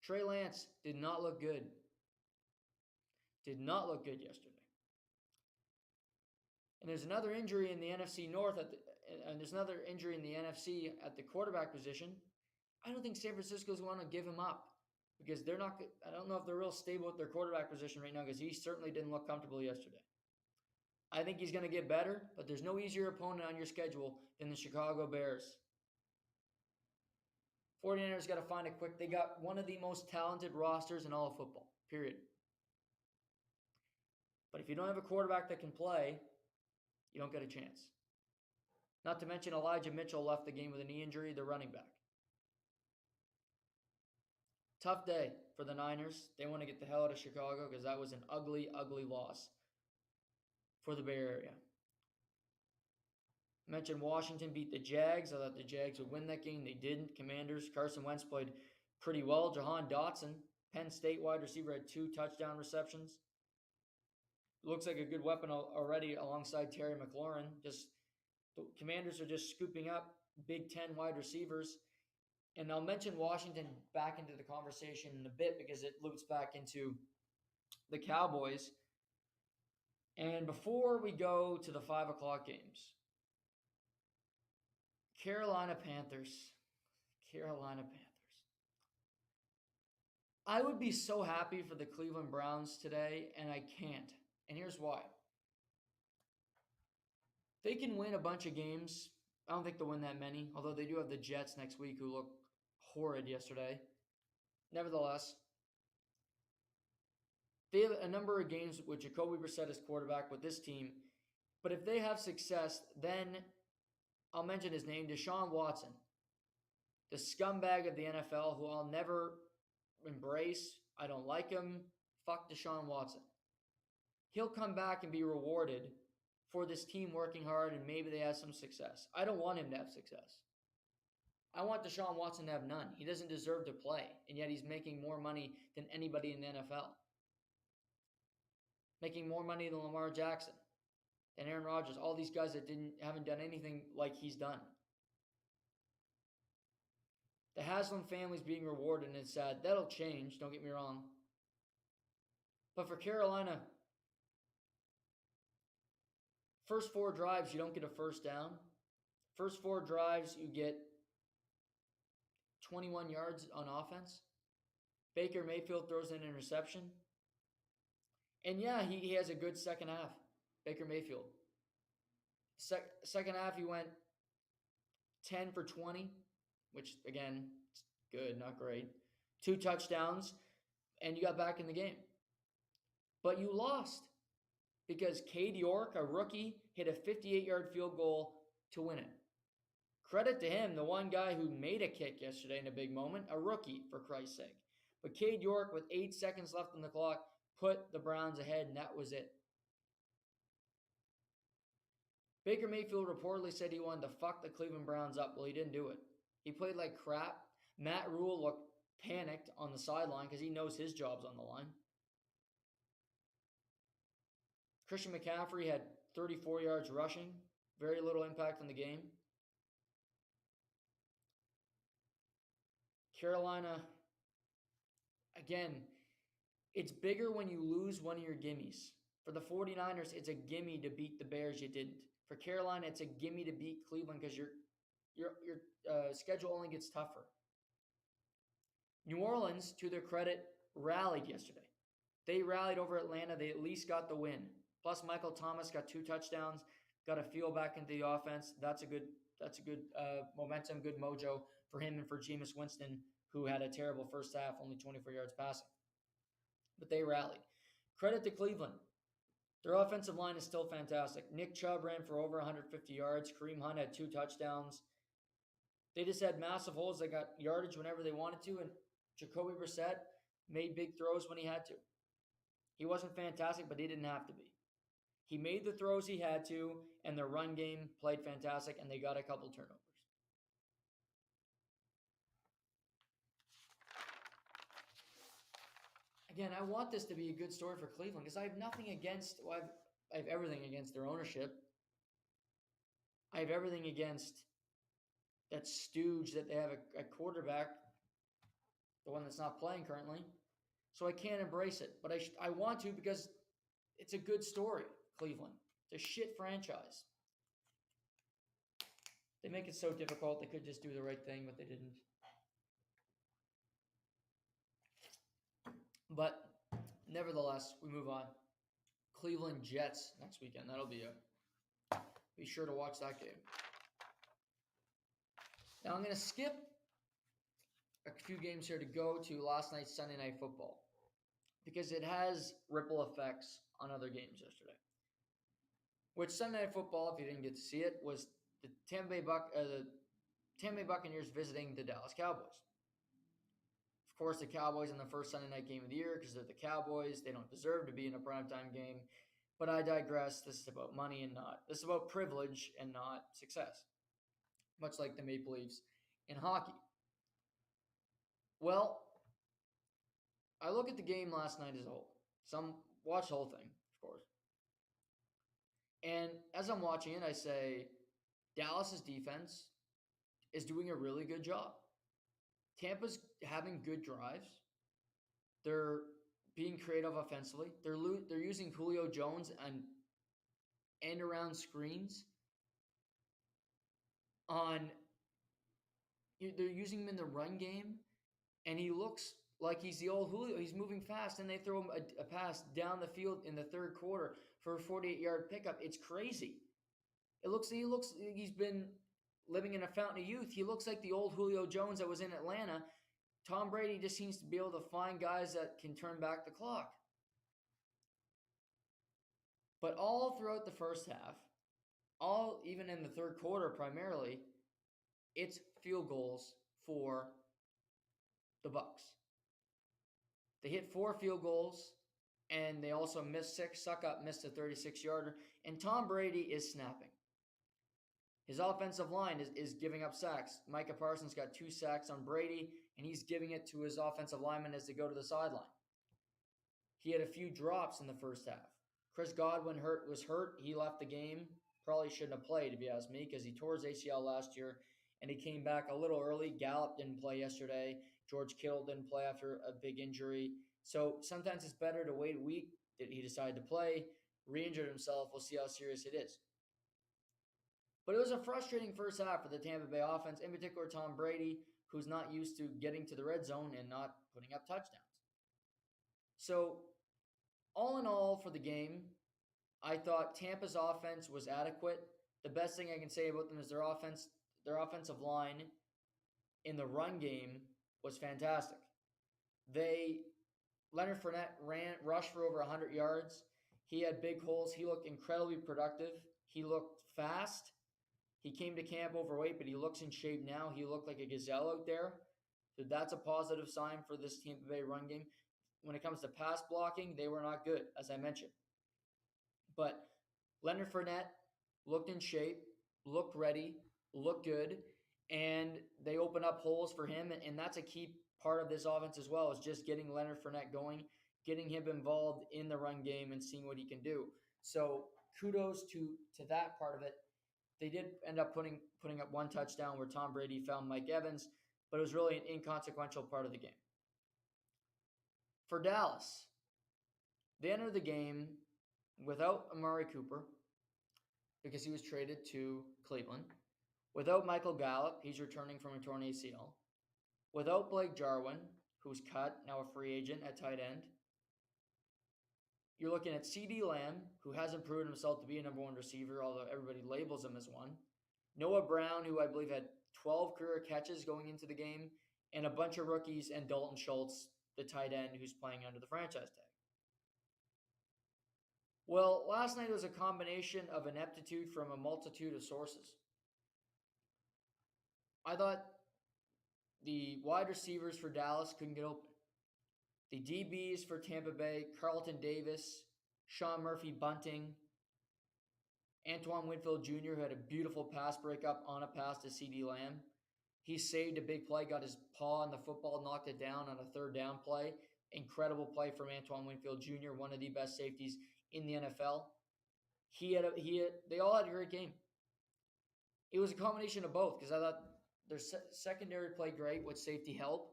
Trey Lance did not look good. Did not look good yesterday. And there's another injury in the NFC North and there's another injury in the NFC at the quarterback position. I don't think San Francisco's going to give him up because they're not. I don't know if they're real stable with their quarterback position right now because he certainly didn't look comfortable yesterday. I think he's going to get better, but there's no easier opponent on your schedule than the Chicago Bears. 49ers got to find it quick. They got one of the most talented rosters in all of football, period. But if you don't have a quarterback that can play, you don't get a chance. Not to mention Elijah Mitchell left the game with a knee injury, the running back. Tough day for the Niners. They want to get the hell out of Chicago because that was an ugly, ugly loss for the Bay Area. I mentioned Washington beat the Jags. I thought the Jags would win that game. They didn't. Commanders, Carson Wentz played pretty well. Jahan Dotson, Penn State wide receiver, had 2 touchdown receptions. Looks like a good weapon already alongside Terry McLaurin. Just the Commanders are just scooping up Big Ten wide receivers. And I'll mention Washington back into the conversation in a bit because it loops back into the Cowboys. And before we go to the 5 o'clock games, Carolina Panthers. I would be so happy for the Cleveland Browns today, and I can't. And here's why. They can win a bunch of games. I don't think they'll win that many, although they do have the Jets next week who look horrid yesterday. Nevertheless, they have a number of games with Jacoby Brissett as quarterback with this team. But if they have success, then I'll mention his name, Deshaun Watson, the scumbag of the NFL who I'll never embrace. I don't like him. Fuck Deshaun Watson. He'll come back and be rewarded for this team working hard and maybe they have some success. I don't want him to have success. I want Deshaun Watson to have none. He doesn't deserve to play, and yet he's making more money than anybody in the NFL. Making more money than Lamar Jackson, than Aaron Rodgers, all these guys that haven't done anything like he's done. The Haslam family's being rewarded, and it's sad. That'll change, don't get me wrong. But for Carolina, first 4 drives, you don't get a first down. First 4 drives, you get 21 yards on offense. Baker Mayfield throws an interception. And yeah, he has a good second half, Baker Mayfield. Second half, he went 10 for 20, which, again, it's good, not great. 2 touchdowns, and you got back in the game. But you lost because Cade York, a rookie, hit a 58-yard field goal to win it. Credit to him, the one guy who made a kick yesterday in a big moment, a rookie, for Christ's sake. But Cade York, with 8 seconds left on the clock, put the Browns ahead, and that was it. Baker Mayfield reportedly said he wanted to fuck the Cleveland Browns up. Well, he didn't do it. He played like crap. Matt Rule looked panicked on the sideline because he knows his job's on the line. Christian McCaffrey had 34 yards rushing. Very little impact on the game. Carolina, again, it's bigger when you lose one of your gimmies. For the 49ers, it's a gimme to beat the Bears you didn't. For Carolina, it's a gimme to beat Cleveland because your schedule only gets tougher. New Orleans, to their credit, rallied yesterday. They rallied over Atlanta. They at least got the win. Plus, Michael Thomas got 2 touchdowns, got a feel back into the offense. That's a good momentum, good mojo for him and for Jameis Winston, who had a terrible first half, only 24 yards passing. But they rallied. Credit to Cleveland. Their offensive line is still fantastic. Nick Chubb ran for over 150 yards. Kareem Hunt had 2 touchdowns. They just had massive holes. They got yardage whenever they wanted to, and Jacoby Brissett made big throws when he had to. He wasn't fantastic, but he didn't have to be. He made the throws he had to, and their run game played fantastic, and they got a couple turnovers. Again, I want this to be a good story for Cleveland because I have nothing against. Well, I have everything against their ownership. I have everything against that stooge that they have a quarterback, the one that's not playing currently. So I can't embrace it, but I want to because it's a good story. Cleveland, it's a shit franchise. They make it so difficult. They could just do the right thing, but they didn't. But nevertheless, we move on. Cleveland Jets next weekend. That'll be a. Be sure to watch that game. Now I'm going to skip a few games here to go to last night's Sunday Night Football because it has ripple effects on other games yesterday. Which Sunday Night Football, if you didn't get to see it, was the Tampa Bay Buccaneers visiting the Dallas Cowboys. Of course, the Cowboys in the first Sunday night game of the year because they're the Cowboys. They don't deserve to be in a primetime game. But I digress. This is about money and not. This is about privilege and not success. Much like the Maple Leafs in hockey. Well, I look at the game last night as a whole. Watch the whole thing, of course. And as I'm watching it, I say, Dallas's defense is doing a really good job. Tampa's having good drives. They're being creative offensively. They're using Julio Jones and end around screens on. They're using him in the run game, and he looks like he's the old Julio. He's moving fast, and they throw him a pass down the field in the third quarter for a 48-yard pickup. It's crazy. He's been living in a fountain of youth. He looks like the old Julio Jones that was in Atlanta. Tom Brady just seems to be able to find guys that can turn back the clock. But all throughout the first half, even in the third quarter primarily, it's field goals for the Bucs. They hit 4 field goals, and they also missed 6. Suckup missed a 36-yarder, and Tom Brady is snapping. His offensive line is giving up sacks. Micah Parsons got 2 sacks on Brady, and he's giving it to his offensive linemen as they go to the sideline. He had a few drops in the first half. Chris Godwin was hurt. He left the game. Probably shouldn't have played, if you ask me, because he tore his ACL last year, and he came back a little early. Gallup didn't play yesterday. George Kittle didn't play after a big injury. So sometimes it's better to wait a week. He decided to play, re-injured himself. We'll see how serious it is. But it was a frustrating first half for the Tampa Bay offense, in particular Tom Brady, who's not used to getting to the red zone and not putting up touchdowns. So all in all for the game, I thought Tampa's offense was adequate. The best thing I can say about them is their offensive line in the run game was fantastic. Leonard Fournette rushed for over 100 yards. He had big holes. He looked incredibly productive. He looked fast. He came to camp overweight, but he looks in shape now. He looked like a gazelle out there. So that's a positive sign for this Tampa Bay run game. When it comes to pass blocking, they were not good, as I mentioned. But Leonard Fournette looked in shape, looked ready, looked good, and they opened up holes for him. And that's a key part of this offense as well, is just getting Leonard Fournette going, getting him involved in the run game and seeing what he can do. So kudos to that part of it. They did end up putting up 1 touchdown where Tom Brady found Mike Evans, but it was really an inconsequential part of the game. For Dallas, they entered the game without Amari Cooper because he was traded to Cleveland, without Michael Gallup, he's returning from a torn ACL, without Blake Jarwin, who's cut, now a free agent at tight end. You're looking at CeeDee Lamb, who hasn't proven himself to be a number 1 receiver, although everybody labels him as one. Noah Brown, who I believe had 12 career catches going into the game, and a bunch of rookies, and Dalton Schultz, the tight end, who's playing under the franchise tag. Well, last night was a combination of ineptitude from a multitude of sources. I thought the wide receivers for Dallas couldn't get open. The DBs for Tampa Bay, Carlton Davis, Sean Murphy Bunting, Antoine Winfield Jr., who had a beautiful pass breakup on a pass to CeeDee Lamb. He saved a big play, got his paw on the football, knocked it down on a 3rd down play. incredible play from Antoine Winfield Jr., one of the best safeties in the NFL. They all had a great game. It was a combination of both because I thought their secondary played great with safety help,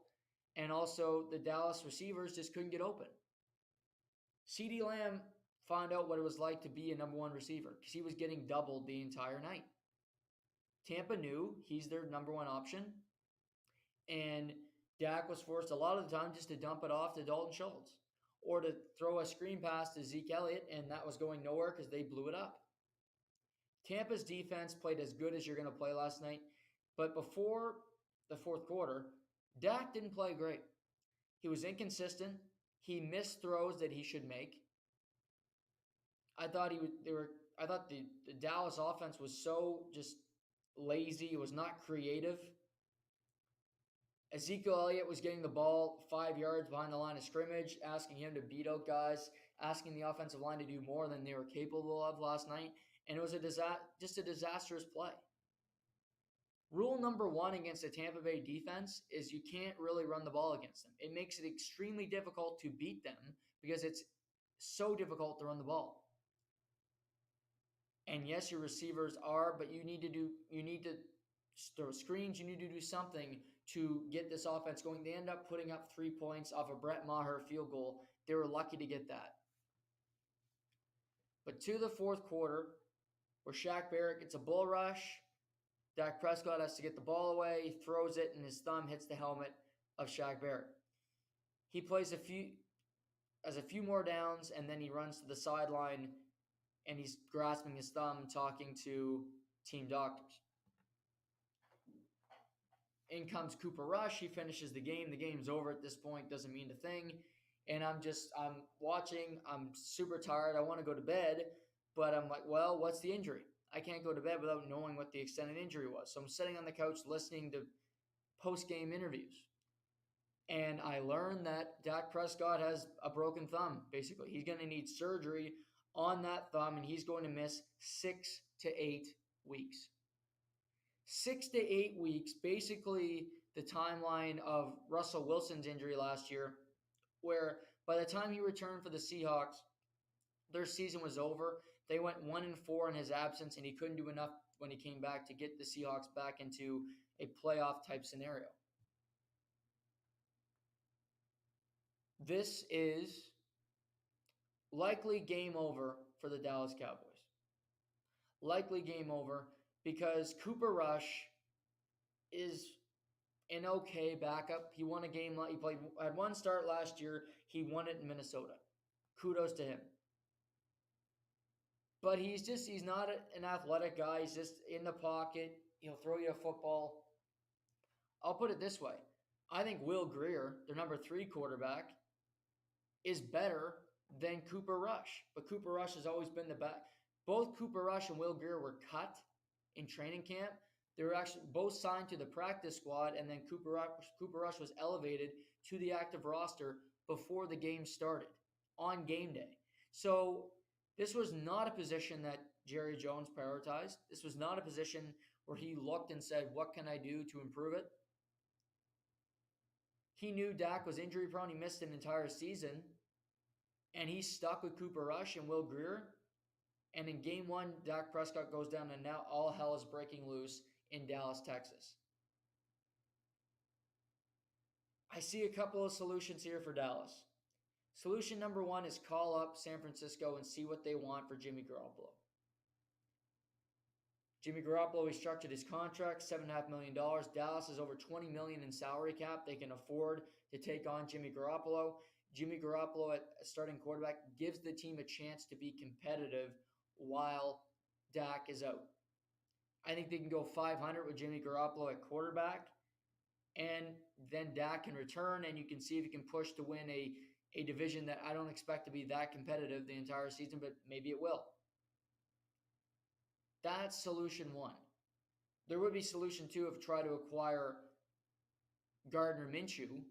and also the Dallas receivers just couldn't get open. CeeDee Lamb found out what it was like to be a number one receiver because he was getting doubled the entire night. Tampa knew he's their number one option, and Dak was forced a lot of the time just to dump it off to Dalton Schultz or to throw a screen pass to Zeke Elliott, and that was going nowhere because they blew it up. Tampa's defense played as good as you're going to play last night, but before the fourth quarter, Dak didn't play great. He was inconsistent. He missed throws that he should make. I thought the Dallas offense was so just lazy. It was not creative. Ezekiel Elliott was getting the ball 5 yards behind the line of scrimmage, asking him to beat out guys, asking the offensive line to do more than they were capable of last night, and it was just a disastrous play. Rule number one against a Tampa Bay defense is you can't really run the ball against them. It makes it extremely difficult to beat them because it's so difficult to run the ball. And yes, your receivers are, but you need to throw screens, you need to do something to get this offense going. They end up putting up 3 points off a Brett Maher field goal. They were lucky to get that. But to the fourth quarter, where Shaq Barrett gets a bull rush, Dak Prescott has to get the ball away, he throws it, and his thumb hits the helmet of Shaq Barrett. He plays a few more downs, and then he runs to the sideline, and he's grasping his thumb, talking to team doctors. In comes Cooper Rush. He finishes the game. The game's over at this point. Doesn't mean a thing. And I'm watching. I'm super tired. I want to go to bed. But I'm like, well, what's the injury? I can't go to bed without knowing what the extent of injury was. So I'm sitting on the couch listening to post-game interviews. And I learned that Dak Prescott has a broken thumb, basically. He's going to need surgery on that thumb, and he's going to miss 6 to 8 weeks. 6 to 8 weeks, basically the timeline of Russell Wilson's injury last year, where by the time he returned for the Seahawks, their season was over. They went 1-4 in his absence, and he couldn't do enough when he came back to get the Seahawks back into a playoff type scenario. This is likely game over for the Dallas Cowboys. Likely game over because Cooper Rush is an okay backup. He won a game. He had one start last year. He won it in Minnesota. Kudos to him. But he's not an athletic guy. He's just in the pocket. He'll throw you a football. I'll put it this way. I think Will Grier, their number 3 quarterback, is better than Cooper Rush. But Cooper Rush has always been the back. Both Cooper Rush and Will Grier were cut in training camp. They were actually both signed to the practice squad, and then Cooper Rush was elevated to the active roster before the game started on game day. So this was not a position that Jerry Jones prioritized. This was not a position where he looked and said, what can I do to improve it? He knew Dak was injury prone. He missed an entire season, and he stuck with Cooper Rush and Will Grier. And in game 1, Dak Prescott goes down, and now all hell is breaking loose in Dallas, Texas. I see a couple of solutions here for Dallas. Solution number 1 is call up San Francisco and see what they want for Jimmy Garoppolo. Jimmy Garoppolo restructured his contract, $7.5 million. Dallas is over $20 million in salary cap. They can afford to take on Jimmy Garoppolo. Jimmy Garoppolo at starting quarterback gives the team a chance to be competitive while Dak is out. I think they can go 500 with Jimmy Garoppolo at quarterback, and then Dak can return, and you can see if you can push to win a division that I don't expect to be that competitive the entire season, but maybe it will. That's solution 1. There would be solution 2 of try to acquire Gardner Minshew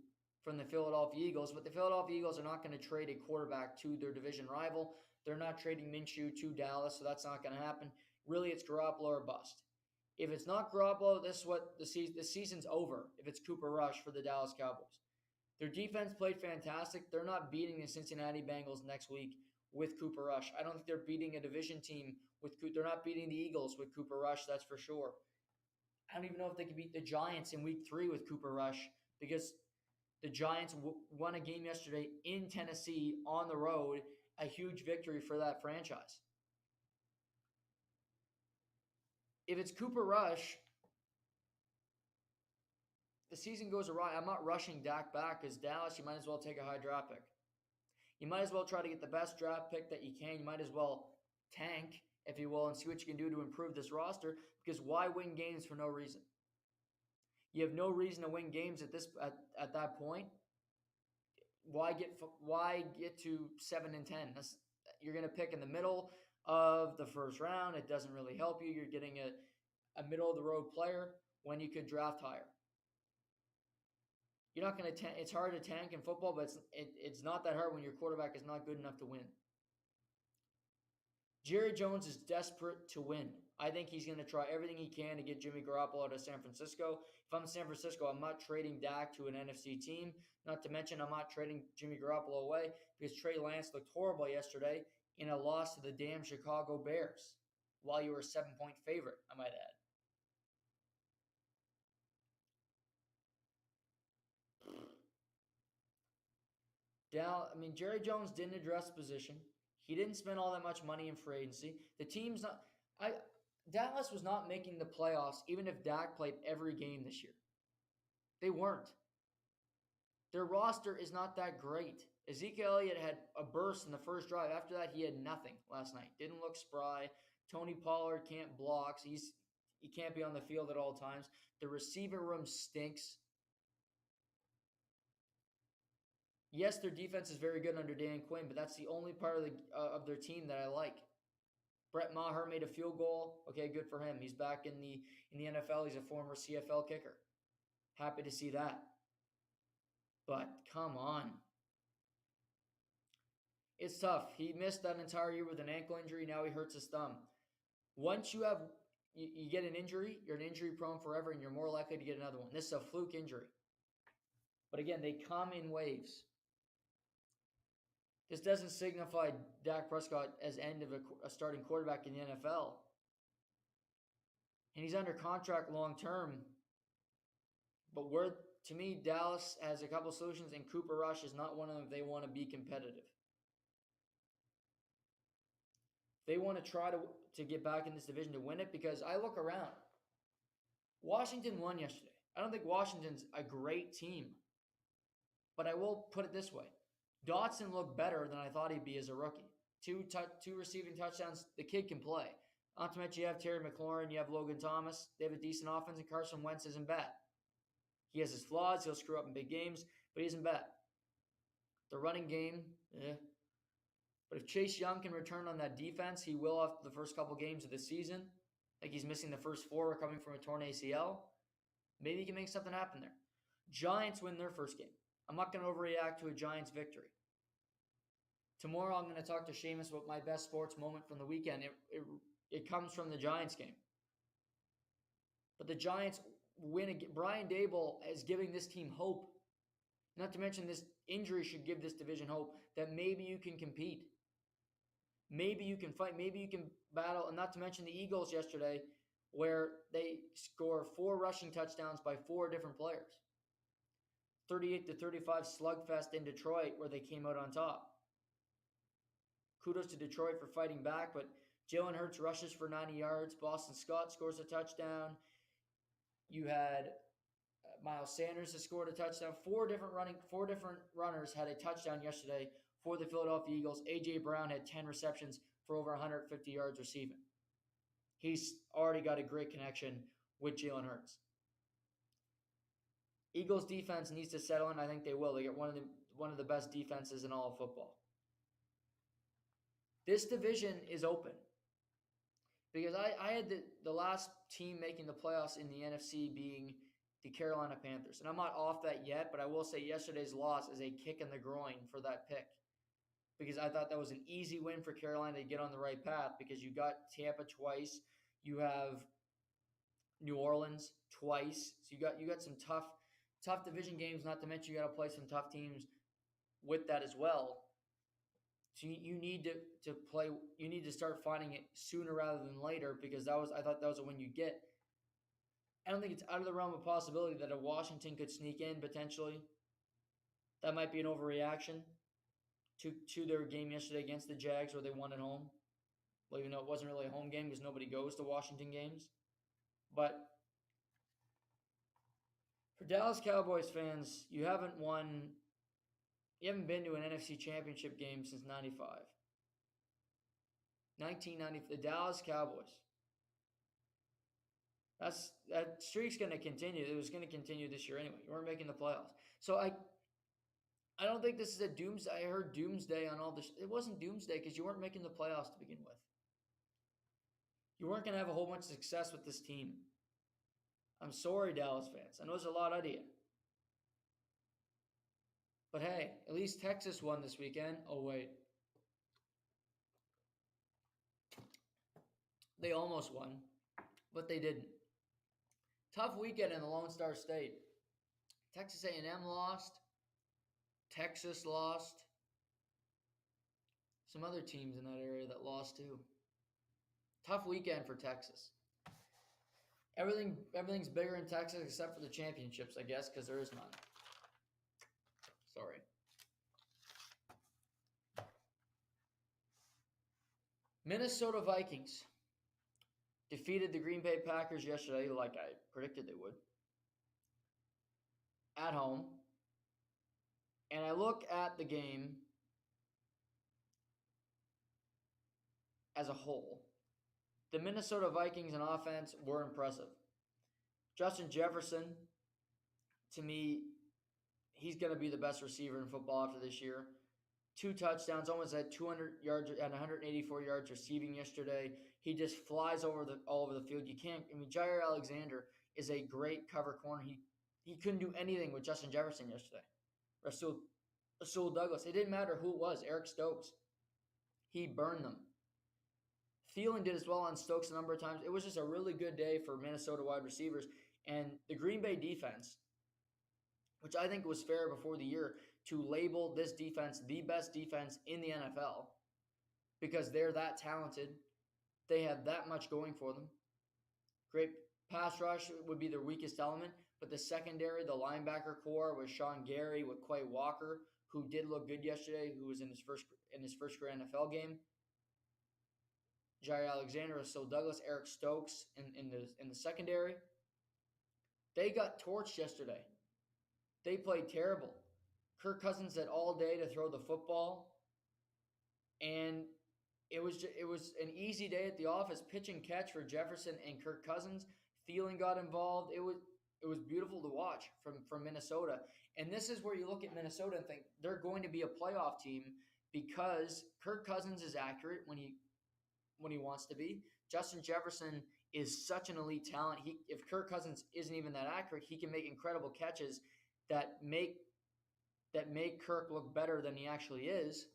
from the Philadelphia Eagles, but the Philadelphia Eagles are not going to trade a quarterback to their division rival. They're not trading Minshew to Dallas, so that's not going to happen. Really, it's Garoppolo or bust. If it's not Garoppolo, this is what the season's over if it's Cooper Rush for the Dallas Cowboys. Their defense played fantastic. They're not beating the Cincinnati Bengals next week with Cooper Rush. I don't think they're beating a division team with Cooper. They're not beating the Eagles with Cooper Rush, that's for sure. I don't even know if they could beat the Giants in week 3 with Cooper Rush because the Giants won a game yesterday in Tennessee on the road, a huge victory for that franchise. If it's Cooper Rush, the season goes awry. I'm not rushing Dak back because Dallas, you might as well take a high draft pick. You might as well try to get the best draft pick that you can. You might as well tank, if you will, and see what you can do to improve this roster because why win games for no reason? You have no reason to win games at that point. Why get to 7-10? You're going to pick in the middle of the first round. It doesn't really help you. You're getting a middle of the road player when you could draft higher. You're not going to tank. It's hard to tank in football, but it's not that hard when your quarterback is not good enough to win. Jerry Jones is desperate to win. I think he's going to try everything he can to get Jimmy Garoppolo out of San Francisco. If I'm San Francisco, I'm not trading Dak to an NFC team. Not to mention, I'm not trading Jimmy Garoppolo away because Trey Lance looked horrible yesterday in a loss to the damn Chicago Bears while you were a 7-point favorite, I might add. Jerry Jones didn't address the position. He didn't spend all that much money in free agency. The team's not. Dallas was not making the playoffs even if Dak played every game this year. They weren't. Their roster is not that great. Ezekiel Elliott had a burst in the first drive. After that, he had nothing last night. Didn't look spry. Tony Pollard can't block. He can't be on the field at all times. The receiver room stinks. Yes, their defense is very good under Dan Quinn, but that's the only part of their team that I like. Brett Maher made a field goal. Okay, good for him. He's back in the NFL. He's a former CFL kicker. Happy to see that. But come on. It's tough. He missed that entire year with an ankle injury. Now he hurts his thumb. Once you get an injury, you're an injury prone forever, and you're more likely to get another one. This is a fluke injury. But again, they come in waves. This doesn't signify Dak Prescott as end of a starting quarterback in the NFL. And he's under contract long term. But to me, Dallas has a couple solutions, and Cooper Rush is not one of them if they want to be competitive. They want to try to get back in this division to win it because I look around. Washington won yesterday. I don't think Washington's a great team. But I will put it this way. Dotson looked better than I thought he'd be as a rookie. Two receiving touchdowns. The kid can play. Not to mention you have Terry McLaurin, you have Logan Thomas. They have a decent offense, and Carson Wentz isn't bad. He has his flaws. He'll screw up in big games, but he isn't bad. The running game, But if Chase Young can return on that defense, he will after the first couple games of the season. Like he's missing the first 4 coming from a torn ACL. Maybe he can make something happen there. Giants win their first game. I'm not going to overreact to a Giants victory. Tomorrow I'm going to talk to Seamus about my best sports moment from the weekend. It comes from the Giants game. But the Giants win again. Brian Daboll is giving this team hope. Not to mention this injury should give this division hope that maybe you can compete. Maybe you can fight. Maybe you can battle. And not to mention the Eagles yesterday where they score 4 rushing touchdowns by 4 different players. 38-35 slugfest in Detroit where they came out on top. Kudos to Detroit for fighting back, but Jalen Hurts rushes for 90 yards. Boston Scott scores a touchdown. You had Miles Sanders has scored a touchdown. 4 different runners had a touchdown yesterday for the Philadelphia Eagles. A.J. Brown had 10 receptions for over 150 yards receiving. He's already got a great connection with Jalen Hurts. Eagles defense needs to settle in. I think they will. They get one of the best defenses in all of football. This division is open because I had the last team making the playoffs in the NFC being the Carolina Panthers. And I'm not off that yet, but I will say yesterday's loss is a kick in the groin for that pick because I thought that was an easy win for Carolina to get on the right path because you got Tampa twice. You have New Orleans twice. So you got some tough division games, not to mention you got to play some tough teams with that as well. So you need to play. You need to start finding it sooner rather than later because I thought that was a win you get. I don't think it's out of the realm of possibility that a Washington could sneak in potentially. That might be an overreaction to their game yesterday against the Jags where they won at home. Well, even though it wasn't really a home game because nobody goes to Washington games. But for Dallas Cowboys fans, you haven't been to an NFC Championship game since 95. 1990, the Dallas Cowboys. That streak's going to continue. It was going to continue this year anyway. You weren't making the playoffs. So I don't think this is a doomsday. I heard doomsday on all this. It wasn't doomsday because you weren't making the playoffs to begin with. You weren't going to have a whole bunch of success with this team. I'm sorry, Dallas fans. I know there's a lot out of you. But hey, at least Texas won this weekend. Oh, wait. They almost won, but they didn't. Tough weekend in the Lone Star State. Texas A&M lost. Texas lost. Some other teams in that area that lost too. Tough weekend for Texas. Everything's bigger in Texas except for the championships, I guess, because there is none. Sorry. Minnesota Vikings defeated the Green Bay Packers yesterday like I predicted they would. At home. And I look at the game as a whole. The Minnesota Vikings in offense were impressive. Justin Jefferson, to me, he's going to be the best receiver in football after this year. 2 touchdowns, almost had 200 yards and 184 yards receiving yesterday. He just flies all over the field. Jair Alexander is a great cover corner. He couldn't do anything with Justin Jefferson yesterday. Rasul Douglas. It didn't matter who it was. Eric Stokes. He burned them. Thielen did as well on Stokes a number of times. It was just a really good day for Minnesota wide receivers. And the Green Bay defense, which I think was fair before the year, to label this defense the best defense in the NFL because they're that talented. They have that much going for them. Great pass rush would be their weakest element, but the secondary, the linebacker core with Sean Gary, with Quay Walker, who did look good yesterday, who was in his first career NFL game. Jair Alexander, Rasul Douglas, Eric Stokes in the secondary. They got torched yesterday. They played terrible. Kirk Cousins had all day to throw the football, and it was an easy day at the office. Pitch and catch for Jefferson and Kirk Cousins. Thielen got involved. It was beautiful to watch from Minnesota. And this is where you look at Minnesota and think they're going to be a playoff team because Kirk Cousins is accurate when he wants to be. Justin Jefferson is such an elite talent. If Kirk Cousins isn't even that accurate, he can make incredible catches that make Kirk look better than he actually is.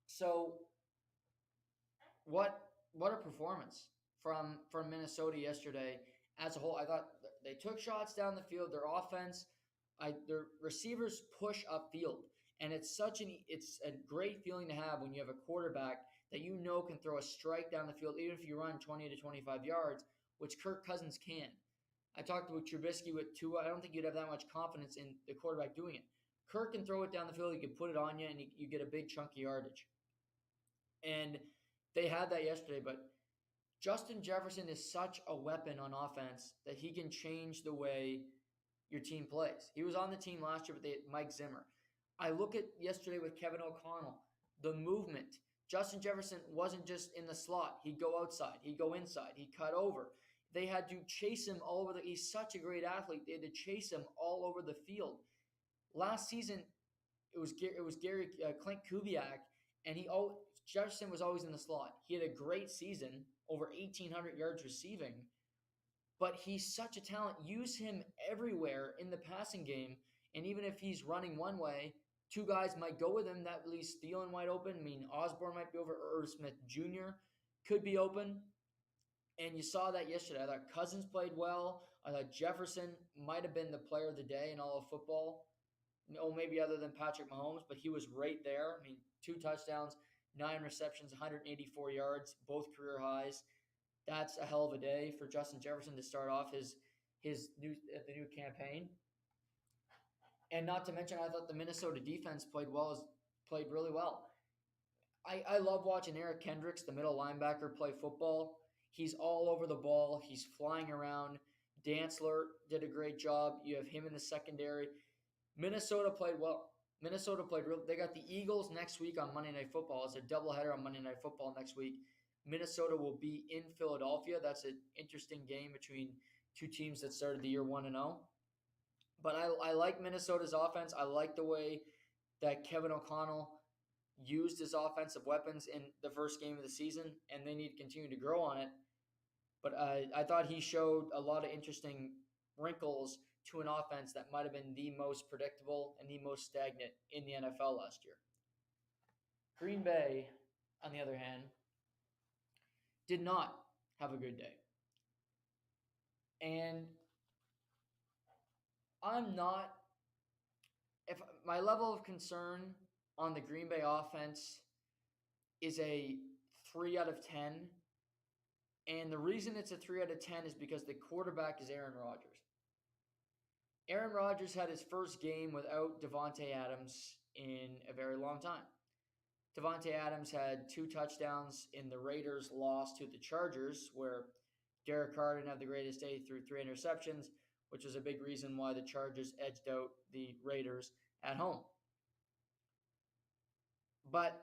So what a performance from Minnesota yesterday as a whole. I thought they took shots down the field. Their offense, their receivers push upfield, and it's a great feeling to have when you have a quarterback that you know can throw a strike down the field, even if you run 20 to 25 yards, which Kirk Cousins can. I talked with Trubisky with Tua. I don't think you'd have that much confidence in the quarterback doing it. Kirk can throw it down the field. He can put it on you, and you get a big chunky yardage. And they had that yesterday, but Justin Jefferson is such a weapon on offense that he can change the way your team plays. He was on the team last year with Mike Zimmer. I look at yesterday with Kevin O'Connell, the movement. Justin Jefferson wasn't just in the slot. He'd go outside. He'd go inside. He'd cut over. They had to chase him all over. He's such a great athlete. They had to chase him all over the field. Last season, it was Clint Kubiak, and Jefferson was always in the slot. He had a great season, over 1,800 yards receiving, but he's such a talent. Use him everywhere in the passing game, and even if he's running one way, 2 guys might go with him. That leaves Thielen wide open. Osborne might be over. Irv Smith Jr. could be open. And you saw that yesterday. I thought Cousins played well. I thought Jefferson might have been the player of the day in all of football. Oh, maybe other than Patrick Mahomes, but he was right there. I mean, 2 touchdowns, 9 receptions, 184 yards, both career highs. That's a hell of a day for Justin Jefferson to start off his new the new campaign. And not to mention, I thought the Minnesota defense played really well. I love watching Eric Kendricks, the middle linebacker, play football. He's all over the ball. He's flying around. Dantzler did a great job. You have him in the secondary. Minnesota played well. Minnesota played real. They got the Eagles next week on Monday Night Football. It's a doubleheader on Monday Night Football next week. Minnesota will be in Philadelphia. That's an interesting game between two teams that started the year 1-0. But I like Minnesota's offense. I like the way that Kevin O'Connell used his offensive weapons in the first game of the season, and they need to continue to grow on it. But I thought he showed a lot of interesting wrinkles to an offense that might have been the most predictable and the most stagnant in the NFL last year. Green Bay, on the other hand, did not have a good day. And if my level of concern on the Green Bay offense is a 3 out of 10. And the reason it's a 3 out of 10 is because the quarterback is Aaron Rodgers. Aaron Rodgers had his first game without Davante Adams in a very long time. Davante Adams had 2 touchdowns in the Raiders' loss to the Chargers, where Derek Carr didn't have the greatest day, threw 3 interceptions, which was a big reason why the Chargers edged out the Raiders at home. But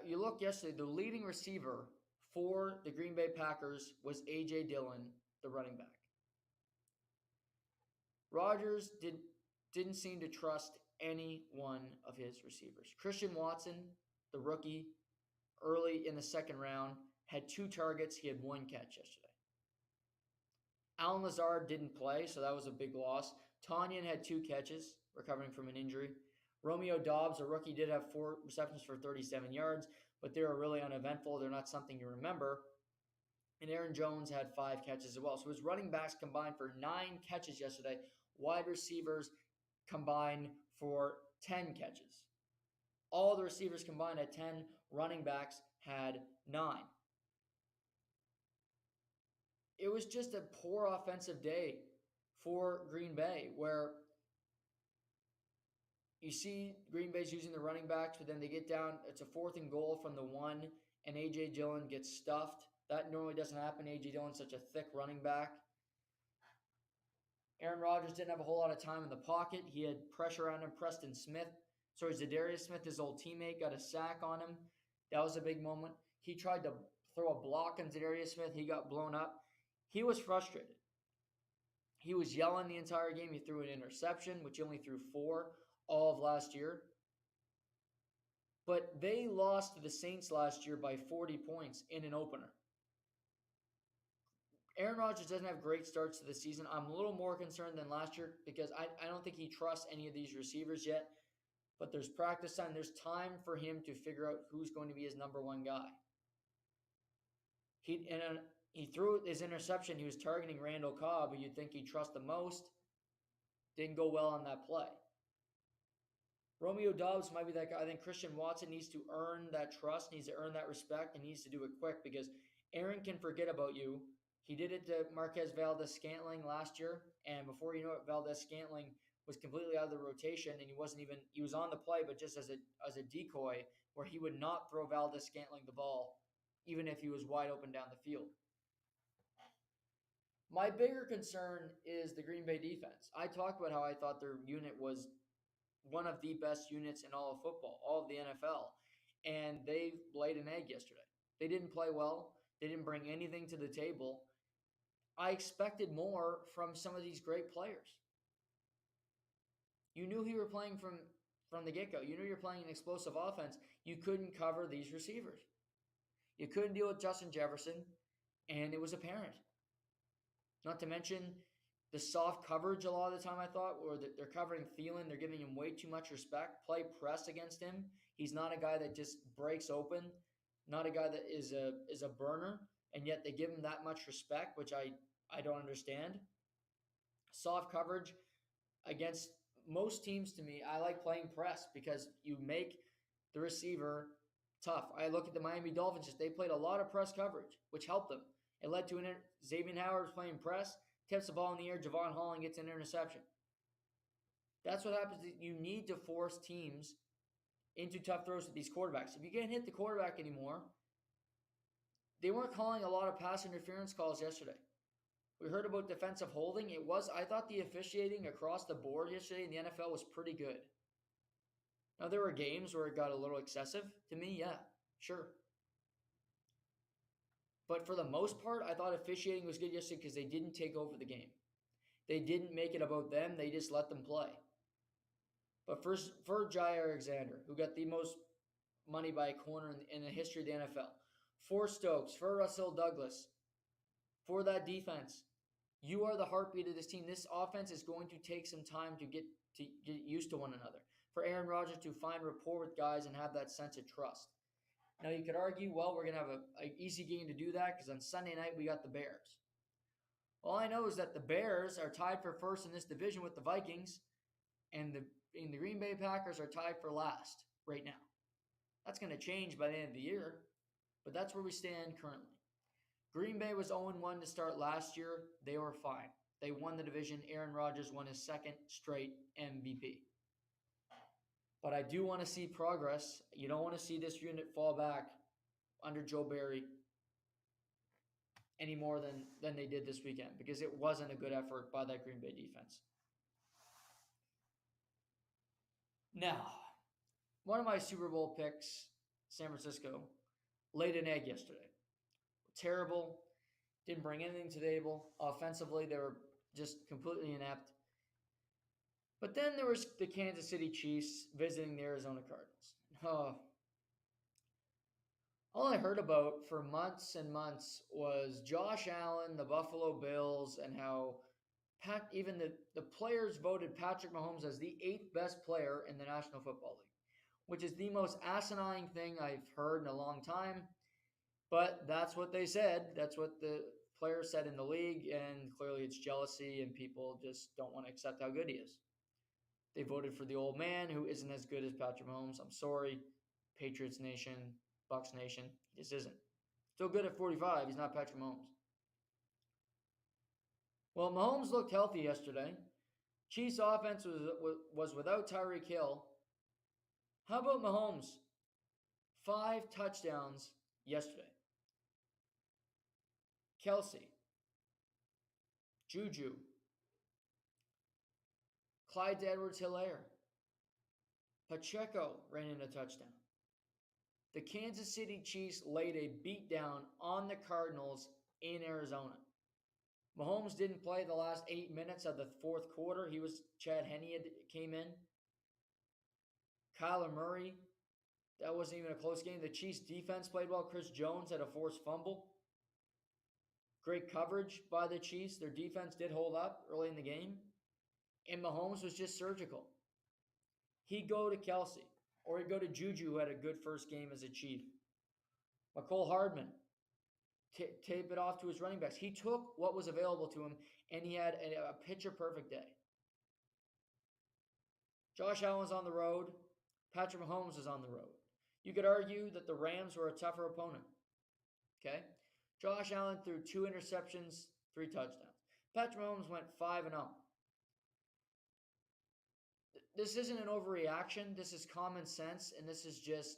you look yesterday, the leading receiver for the Green Bay Packers was A.J. Dillon, the running back. Rodgers didn't seem to trust any one of his receivers. Christian Watson, the rookie, early in the second round, had 2 targets. He had 1 catch yesterday. Allen Lazard didn't play, so that was a big loss. Tonyan had 2 catches, recovering from an injury. Romeo Doubs, a rookie, did have 4 receptions for 37 yards, but they were really uneventful. They're not something you remember. And Aaron Jones had 5 catches as well. So his running backs combined for 9 catches yesterday. Wide receivers combined for 10 catches. All the receivers combined at 10. Running backs had 9. It was just a poor offensive day for Green Bay, where you see Green Bay's using the running backs, but then they get down. It's a 4th and goal from the 1, and A.J. Dillon gets stuffed. That normally doesn't happen. A.J. Dillon's such a thick running back. Aaron Rodgers didn't have a whole lot of time in the pocket. He had pressure on him. Zadarius Smith, his old teammate, got a sack on him. That was a big moment. He tried to throw a block on Zadarius Smith. He got blown up. He was frustrated. He was yelling the entire game. He threw an interception, which he only threw 4 all of last year. But they lost to the Saints last year by 40 points in an opener. Aaron Rodgers doesn't have great starts to the season. I'm a little more concerned than last year because I don't think he trusts any of these receivers yet. But there's practice time. There's time for him to figure out who's going to be his number 1 guy. He threw his interception. He was targeting Randall Cobb, who you'd think he'd trust the most. Didn't go well on that play. Romeo Doubs might be that guy. I think Christian Watson needs to earn that trust, needs to earn that respect, and needs to do it quick because Aaron can forget about you. He did it to Marquez Valdes-Scantling last year, and before you know it, Valdes-Scantling was completely out of the rotation, and he was on the play, but just as a decoy, where he would not throw Valdes-Scantling the ball, even if he was wide open down the field. My bigger concern is the Green Bay defense. I talked about how I thought their unit was one of the best units in all of football, all of the NFL, and they laid an egg yesterday. They didn't play well. They didn't bring anything to the table. I expected more from some of these great players. You knew you were playing from the get-go. You knew you were playing an explosive offense. You couldn't cover these receivers. You couldn't deal with Justin Jefferson, and it was apparent. Not to mention the soft coverage a lot of the time, I thought, or they're covering Thielen. They're giving him way too much respect. Play press against him. He's not a guy that just breaks open, not a guy that is a burner, and yet they give him that much respect, which I I don't understand. Soft coverage against most teams to me, I like playing press because you make the receiver tough. I look at the Miami Dolphins, they played a lot of press coverage, which helped them. It led to Xavier Howard playing press, tips the ball in the air, Javon Holland gets an interception. That's what happens. You need to force teams into tough throws with these quarterbacks. If you can't hit the quarterback anymore, they weren't calling a lot of pass interference calls yesterday. We heard about defensive holding. I thought the officiating across the board yesterday in the NFL was pretty good. Now, there were games where it got a little excessive to me, yeah, sure. But for the most part, I thought officiating was good yesterday because they didn't take over the game. They didn't make it about them. They just let them play. But for Jair Alexander, who got the most money by a corner in the history of the NFL, for Stokes, for Russell Douglas, for that defense, you are the heartbeat of this team. This offense is going to take some time to get used to one another. For Aaron Rodgers to find rapport with guys and have that sense of trust. Now, you could argue, well, we're going to have an easy game to do that because on Sunday night we got the Bears. All I know is that the Bears are tied for first in this division with the Vikings, and the Green Bay Packers are tied for last right now. That's going to change by the end of the year, but that's where we stand currently. Green Bay was 0-1 to start last year. They were fine. They won the division. Aaron Rodgers won his second straight MVP. But I do want to see progress. You don't want to see this unit fall back under Joe Barry any more than they did this weekend because it wasn't a good effort by that Green Bay defense. Now, one of my Super Bowl picks, San Francisco, laid an egg yesterday. Terrible. Didn't bring anything to the table. Offensively, they were just completely inept. But then there was the Kansas City Chiefs visiting the Arizona Cardinals. All I heard about for months and months was Josh Allen, the Buffalo Bills, and how even the players voted Patrick Mahomes as the 8th best player in the National Football League, which is the most asinine thing I've heard in a long time. But that's what they said. That's what the players said in the league, and clearly it's jealousy, and people just don't want to accept how good he is. They voted for the old man who isn't as good as Patrick Mahomes. I'm sorry, Patriots Nation, Bucs Nation. He just isn't. Still good at 45. He's not Patrick Mahomes. Well, Mahomes looked healthy yesterday. Chiefs offense was without Tyreek Hill. How about Mahomes? 5 touchdowns yesterday. Kelsey, Juju, Clyde Edwards-Helaire, Pacheco ran in a touchdown. The Kansas City Chiefs laid a beatdown on the Cardinals in Arizona. Mahomes didn't play the last 8 minutes of the fourth quarter. Chad Henne came in. Kyler Murray, that wasn't even a close game. The Chiefs defense played well. Chris Jones had a forced fumble. Great coverage by the Chiefs. Their defense did hold up early in the game. And Mahomes was just surgical. He'd go to Kelsey, or he'd go to Juju, who had a good first game as a Chief. McCole Hardman, tape it off to his running backs. He took what was available to him, and he had a picture-perfect day. Josh Allen's on the road. Patrick Mahomes is on the road. You could argue that the Rams were a tougher opponent. Okay? Josh Allen threw 2 interceptions, 3 touchdowns. Patrick Mahomes went 5-0. This isn't an overreaction. This is common sense, and this is just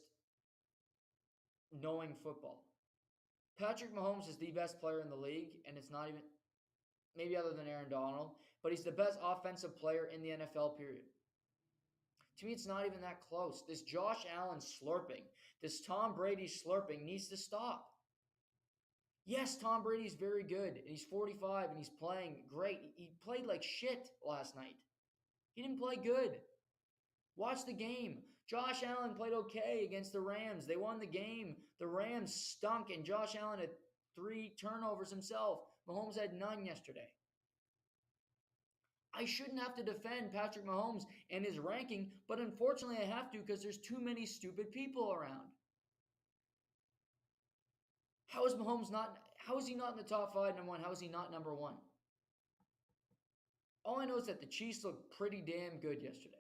knowing football. Patrick Mahomes is the best player in the league, and it's not even, maybe other than Aaron Donald, but he's the best offensive player in the NFL, period. To me, it's not even that close. This Josh Allen slurping, this Tom Brady slurping needs to stop. Yes, Tom Brady's very good, and he's 45, and he's playing great. He played like shit last night. He didn't play good. Watch the game. Josh Allen played okay against the Rams. They won the game. The Rams stunk, and Josh Allen had 3 turnovers himself. Mahomes had none yesterday. I shouldn't have to defend Patrick Mahomes and his ranking, but unfortunately I have to because there's too many stupid people around. How How is he not in the top five, number one? How is he not number one? All I know is that the Chiefs looked pretty damn good yesterday.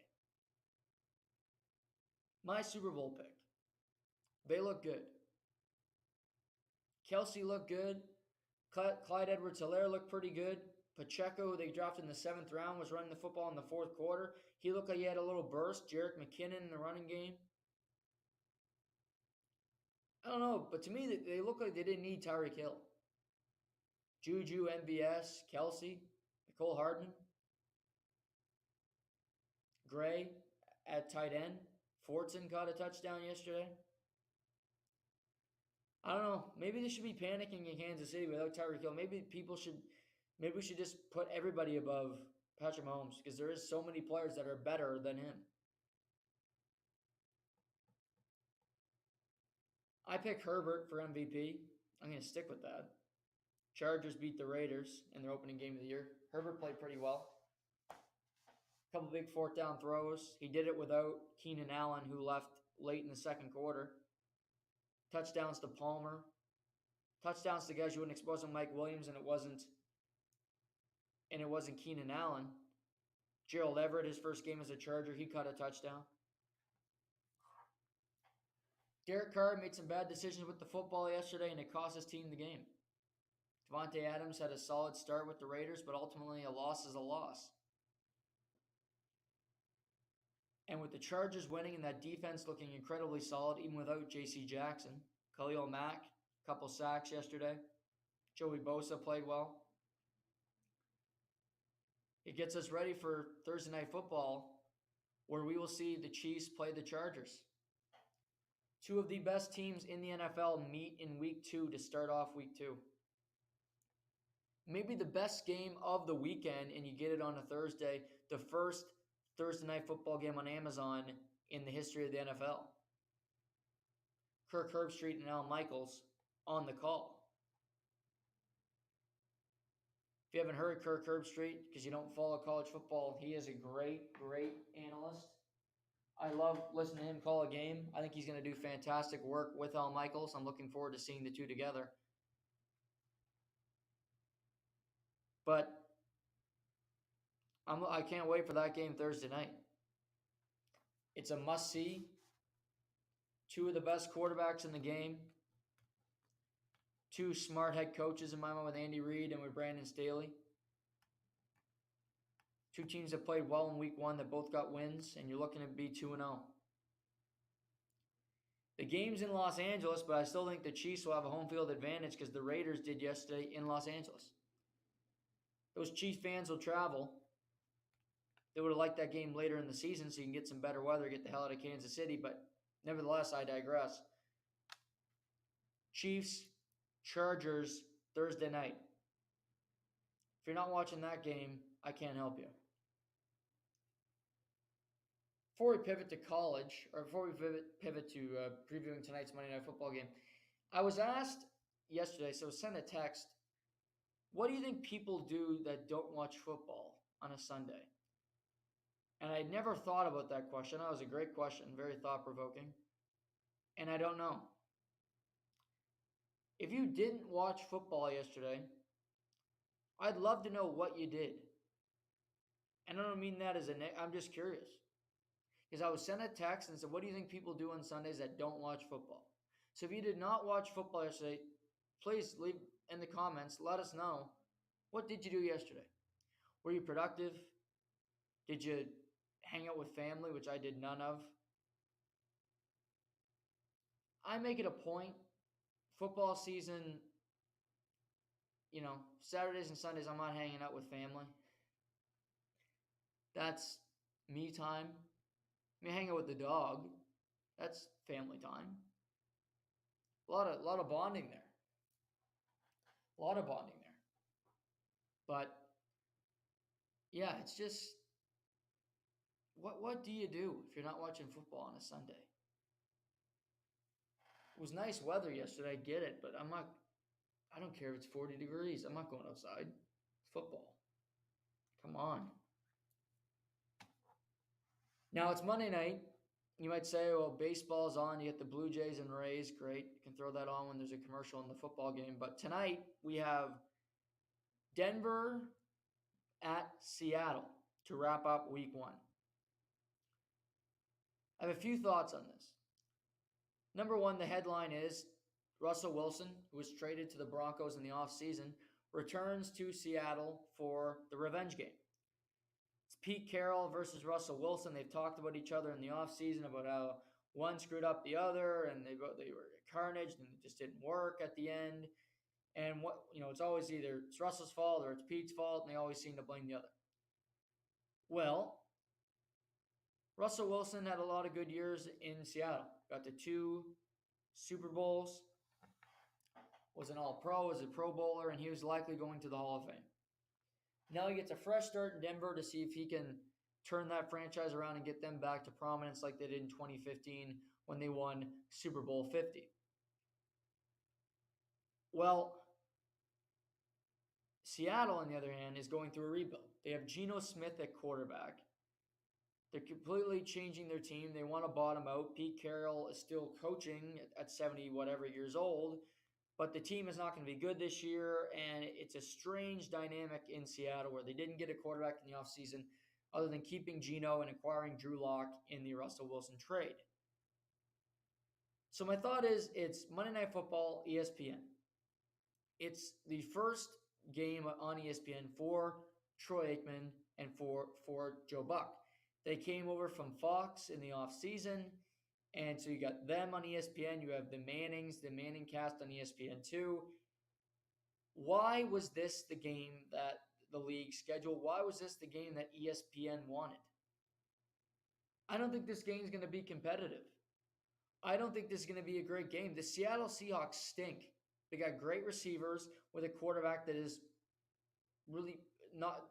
My Super Bowl pick. They look good. Kelsey looked good. Clyde Edwards-Helaire looked pretty good. Pacheco, who they drafted in the 7th round, was running the football in the 4th quarter. He looked like he had a little burst. Jerick McKinnon in the running game. I don't know, but to me, they look like they didn't need Tyreek Hill. Juju, MVS, Kelsey, Nicole Hardman, Gray at tight end. Fortson caught a touchdown yesterday. I don't know. Maybe they should be panicking in Kansas City without Tyreek Hill. Maybe we should just put everybody above Patrick Mahomes because there is so many players that are better than him. I pick Herbert for MVP. I'm going to stick with that. Chargers beat the Raiders in their opening game of the year. Herbert played pretty well. A couple big 4th down throws. He did it without Keenan Allen, who left late in the 2nd quarter. Touchdowns to Palmer. Touchdowns to guys you wouldn't expose on Mike Williams, and it wasn't Keenan Allen. Gerald Everett, his first game as a Charger, he caught a touchdown. Derek Carr made some bad decisions with the football yesterday, and it cost his team the game. Devontae Adams had a solid start with the Raiders, but ultimately a loss is a loss. And with the Chargers winning and that defense looking incredibly solid, even without J.C. Jackson, Khalil Mack, a couple sacks yesterday. Joey Bosa played well. It gets us ready for Thursday Night Football, where we will see the Chiefs play the Chargers. Two of the best teams in the NFL meet in Week 2 to start off Week 2. Maybe the best game of the weekend, and you get it on a Thursday, the first Thursday Night Football game on Amazon in the history of the NFL. Kirk Herbstreit and Al Michaels on the call. If you haven't heard Kirk Herbstreit, because you don't follow college football, he is a great, great analyst. I love listening to him call a game. I think he's going to do fantastic work with Al Michaels. I'm looking forward to seeing the two together. But I can't wait for that game Thursday night. It's a must-see. Two of the best quarterbacks in the game. Two smart head coaches in my mind with Andy Reid and with Brandon Staley. Two teams that played well in Week 1 that both got wins, and you're looking to be 2-0. The game's in Los Angeles, but I still think the Chiefs will have a home field advantage because the Raiders did yesterday in Los Angeles. Those Chiefs fans will travel. They would have liked that game later in the season so you can get some better weather, get the hell out of Kansas City, but nevertheless, I digress. Chiefs, Chargers, Thursday night. If you're not watching that game, I can't help you. Before we pivot to college, or before we pivot to previewing tonight's Monday Night Football game, I was asked yesterday, so send a text, what do you think people do that don't watch football on a Sunday? And I never thought about that question. That was a great question, very thought-provoking. And I don't know. If you didn't watch football yesterday, I'd love to know what you did. And I don't mean that as I'm just curious. Because I was sent a text and said, what do you think people do on Sundays that don't watch football? So if you did not watch football yesterday, please leave in the comments, let us know, what did you do yesterday? Were you productive? Did you hang out with family, which I did none of? I make it a point, football season, Saturdays and Sundays, I'm not hanging out with family. That's me time. I mean, hang out with the dog. That's family time. A lot of bonding there. But yeah, it's just what do you do if you're not watching football on a Sunday? It was nice weather yesterday, I get it, but I don't care if it's 40 degrees. I'm not going outside. It's football. Come on. Now it's Monday night. You might say, well, baseball's on. You get the Blue Jays and Rays. Great. You can throw that on when there's a commercial in the football game. But tonight, we have Denver at Seattle to wrap up week one. I have a few thoughts on this. Number one, the headline is Russell Wilson, who was traded to the Broncos in the offseason, returns to Seattle for the revenge game. It's Pete Carroll versus Russell Wilson. They've talked about each other in the offseason about how one screwed up the other and they were carnage and it just didn't work at the end. And it's always either it's Russell's fault or it's Pete's fault, and they always seem to blame the other. Well, Russell Wilson had a lot of good years in Seattle. Got to 2 Super Bowls, was an All-Pro, was a Pro Bowler, and he was likely going to the Hall of Fame. Now he gets a fresh start in Denver to see if he can turn that franchise around and get them back to prominence like they did in 2015 when they won Super Bowl 50. Well, Seattle, on the other hand, is going through a rebuild. They have Geno Smith at quarterback. They're completely changing their team. They want to bottom out. Pete Carroll is still coaching at 70-whatever years old, but the team is not going to be good this year, and it's a strange dynamic in Seattle where they didn't get a quarterback in the offseason other than keeping Geno and acquiring Drew Lock in the Russell Wilson trade. So my thought is it's Monday Night Football, ESPN. It's the first game on ESPN for Troy Aikman and for Joe Buck. They came over from Fox in the offseason, and so you got them on ESPN. You have the Mannings, the Manning cast on ESPN2. Why was this the game that the league scheduled? Why was this the game that ESPN wanted? I don't think this game is going to be competitive. I don't think this is going to be a great game. The Seattle Seahawks stink. They got great receivers with a quarterback that is really not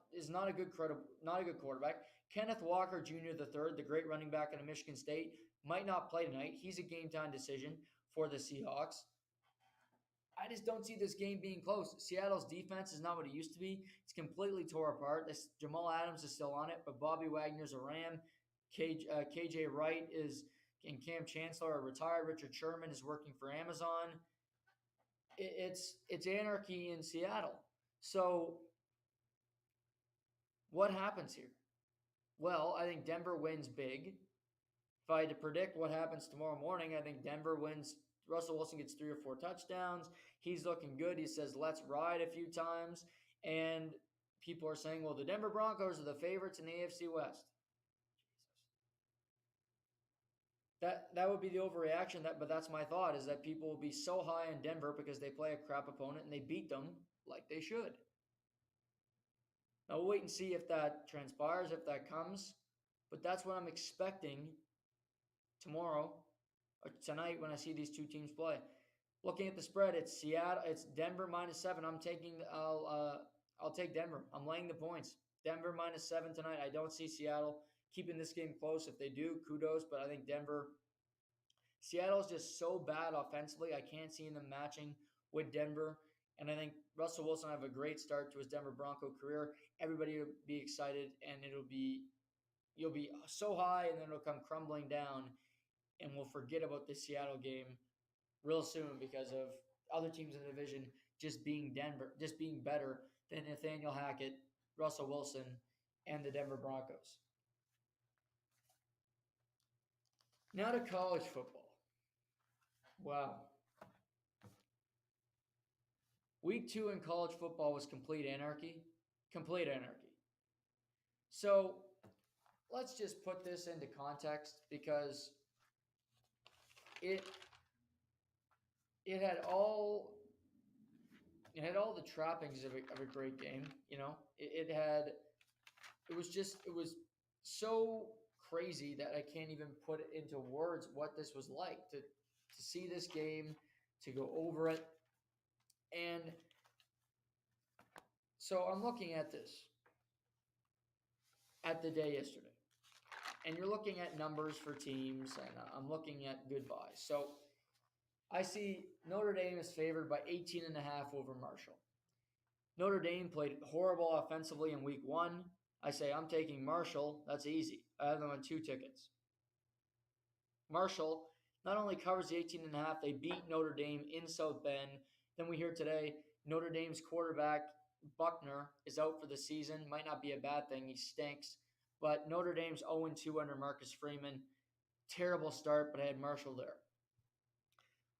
a good quarterback. Kenneth Walker Jr. III, the great running back out of Michigan State, might not play tonight. He's a game-time decision for the Seahawks. I just don't see this game being close. Seattle's defense is not what it used to be. It's completely tore apart. Jamal Adams is still on it, but Bobby Wagner's a Ram. KJ Wright and Cam Chancellor are retired. Richard Sherman is working for Amazon. It's anarchy in Seattle. So what happens here? Well, I think Denver wins big. If I had to predict what happens tomorrow morning, I think Denver wins. Russell Wilson gets 3 or 4 touchdowns. He's looking good. He says, let's ride a few times. And people are saying, well, the Denver Broncos are the favorites in the AFC West. That would be the overreaction, but that's my thought, is that people will be so high in Denver because they play a crap opponent and they beat them like they should. Now, we'll wait and see if that transpires, if that comes. But that's what I'm expecting tomorrow or tonight when I see these two teams play. Looking at the spread, it's Denver -7. I'll take Denver. I'm laying the points. Denver -7 tonight. I don't see Seattle keeping this game close. If they do, kudos. But I think Seattle's just so bad offensively. I can't see them matching with Denver. And I think Russell Wilson will have a great start to his Denver Bronco career. Everybody will be excited, and you'll be so high, and then it'll come crumbling down, and we'll forget about this Seattle game real soon because of other teams in the division just being better than Nathaniel Hackett, Russell Wilson, and the Denver Broncos. Now to college football. Wow. Week 2 in college football was complete anarchy. Complete anarchy. So let's just put this into context because it had all the trappings of a great game. It was so crazy that I can't even put it into words what this was like to see this game, to go over it. And so I'm looking at this at the day yesterday, and you're looking at numbers for teams, and I'm looking at goodbyes. So I see Notre Dame is favored by 18.5 over Marshall. Notre Dame played horrible offensively in week 1. I say I'm taking Marshall. That's easy. I have them on 2 tickets. Marshall not only covers the 18 and a half, they beat Notre Dame in South Bend. Then we hear today Notre Dame's quarterback Buckner is out for the season. Might not be a bad thing. He stinks. But Notre Dame's 0-2 under Marcus Freeman. Terrible start, but I had Marshall there.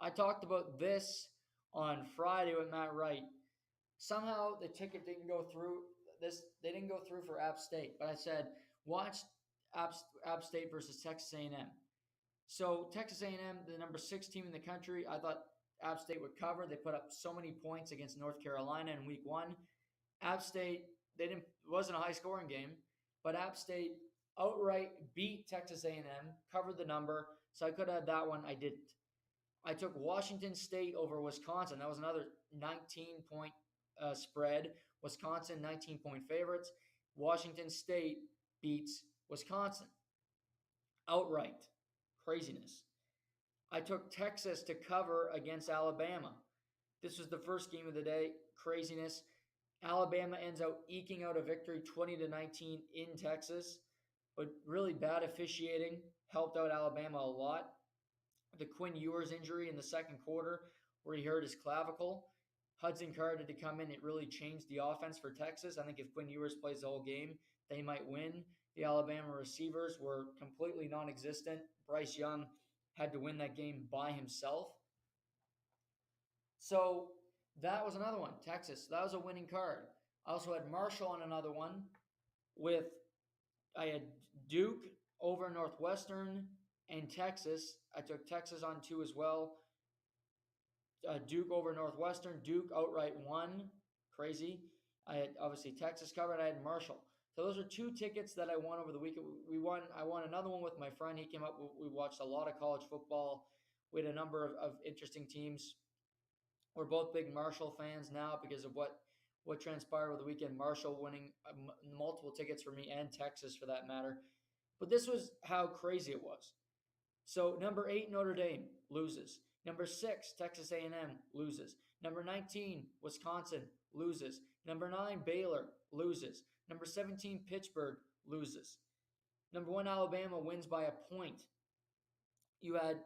I talked about this on Friday with Matt Wright. Somehow the ticket didn't go through. They didn't go through for App State, but I said watch App State versus Texas A&M. So Texas A&M, the number 6 team in the country, I thought App State would cover. They put up so many points against North Carolina in week 1. App State, it wasn't a high scoring game, but App State outright beat Texas A&M, covered the number. So I could have had that one. I didn't. I took Washington State over Wisconsin. That was another 19-point spread. Wisconsin, 19-point favorites. Washington State beats Wisconsin outright. Craziness. I took Texas to cover against Alabama. This was the first game of the day. Craziness. Alabama ends up eking out a victory 20-19 in Texas, but really bad officiating helped out Alabama a lot. The Quinn Ewers injury in the second quarter where he hurt his clavicle. Hudson Card had to come in. It really changed the offense for Texas. I think if Quinn Ewers plays the whole game, they might win. The Alabama receivers were completely non-existent. Bryce Young had to win that game by himself. So that was another one, Texas. That was a winning card. I also had Marshall on another one I had Duke over Northwestern and Texas. I took Texas on 2 as well. Duke over Northwestern. Duke outright won. Crazy. I had obviously Texas covered. I had Marshall. So those are 2 tickets that I won over the weekend. I won another one with my friend. He came up. We watched a lot of college football. We had a number of interesting teams. We're both big Marshall fans now because of what transpired over the weekend. Marshall winning multiple tickets for me and Texas for that matter. But this was how crazy it was. So number 8, Notre Dame loses. Number 6, Texas A&M loses. Number 19, Wisconsin loses. Number 9, Baylor loses. Number 17, Pittsburgh loses. Number 1, Alabama wins by a point. You had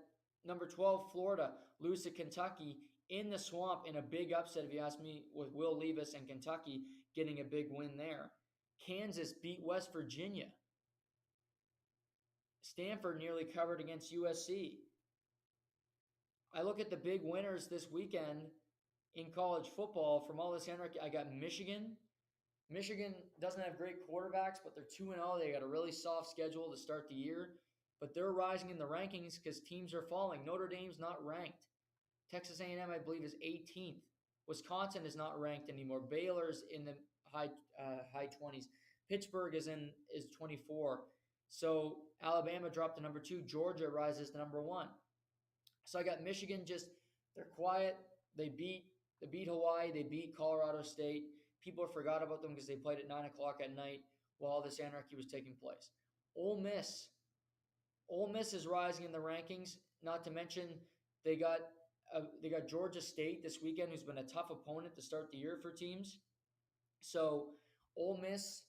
number 12, Florida lose to Kentucky in the swamp in a big upset, if you ask me, with Will Levis and Kentucky getting a big win there. Kansas beat West Virginia. Stanford nearly covered against USC. I look at the big winners this weekend in college football from all this anarchy. I got Michigan. Michigan doesn't have great quarterbacks, but they're 2-0. They got a really soft schedule to start the year, but they're rising in the rankings because teams are falling. Notre Dame's not ranked. Texas A&M, I believe, is 18th. Wisconsin is not ranked anymore. Baylor's in the high 20s. Pittsburgh is 24. So Alabama dropped to number 2. Georgia rises to number 1. So I got Michigan they're quiet. They beat Hawaii. They beat Colorado State. People forgot about them because they played at 9 o'clock at night while this anarchy was taking place. Ole Miss is rising in the rankings. Not to mention they got Georgia State this weekend, who's been a tough opponent to start the year for teams. So Ole Miss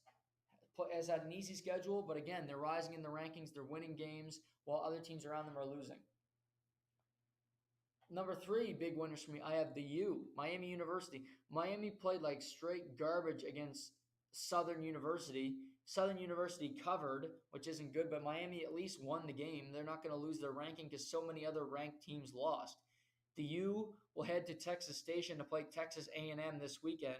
has had an easy schedule, but again, they're rising in the rankings. They're winning games while other teams around them are losing. Number 3, big winners for me. I have the U, Miami University. Miami played like straight garbage against Southern University. Southern University covered, which isn't good, but Miami at least won the game. They're not going to lose their ranking because so many other ranked teams lost. The U will head to Texas Station to play Texas A&M this weekend.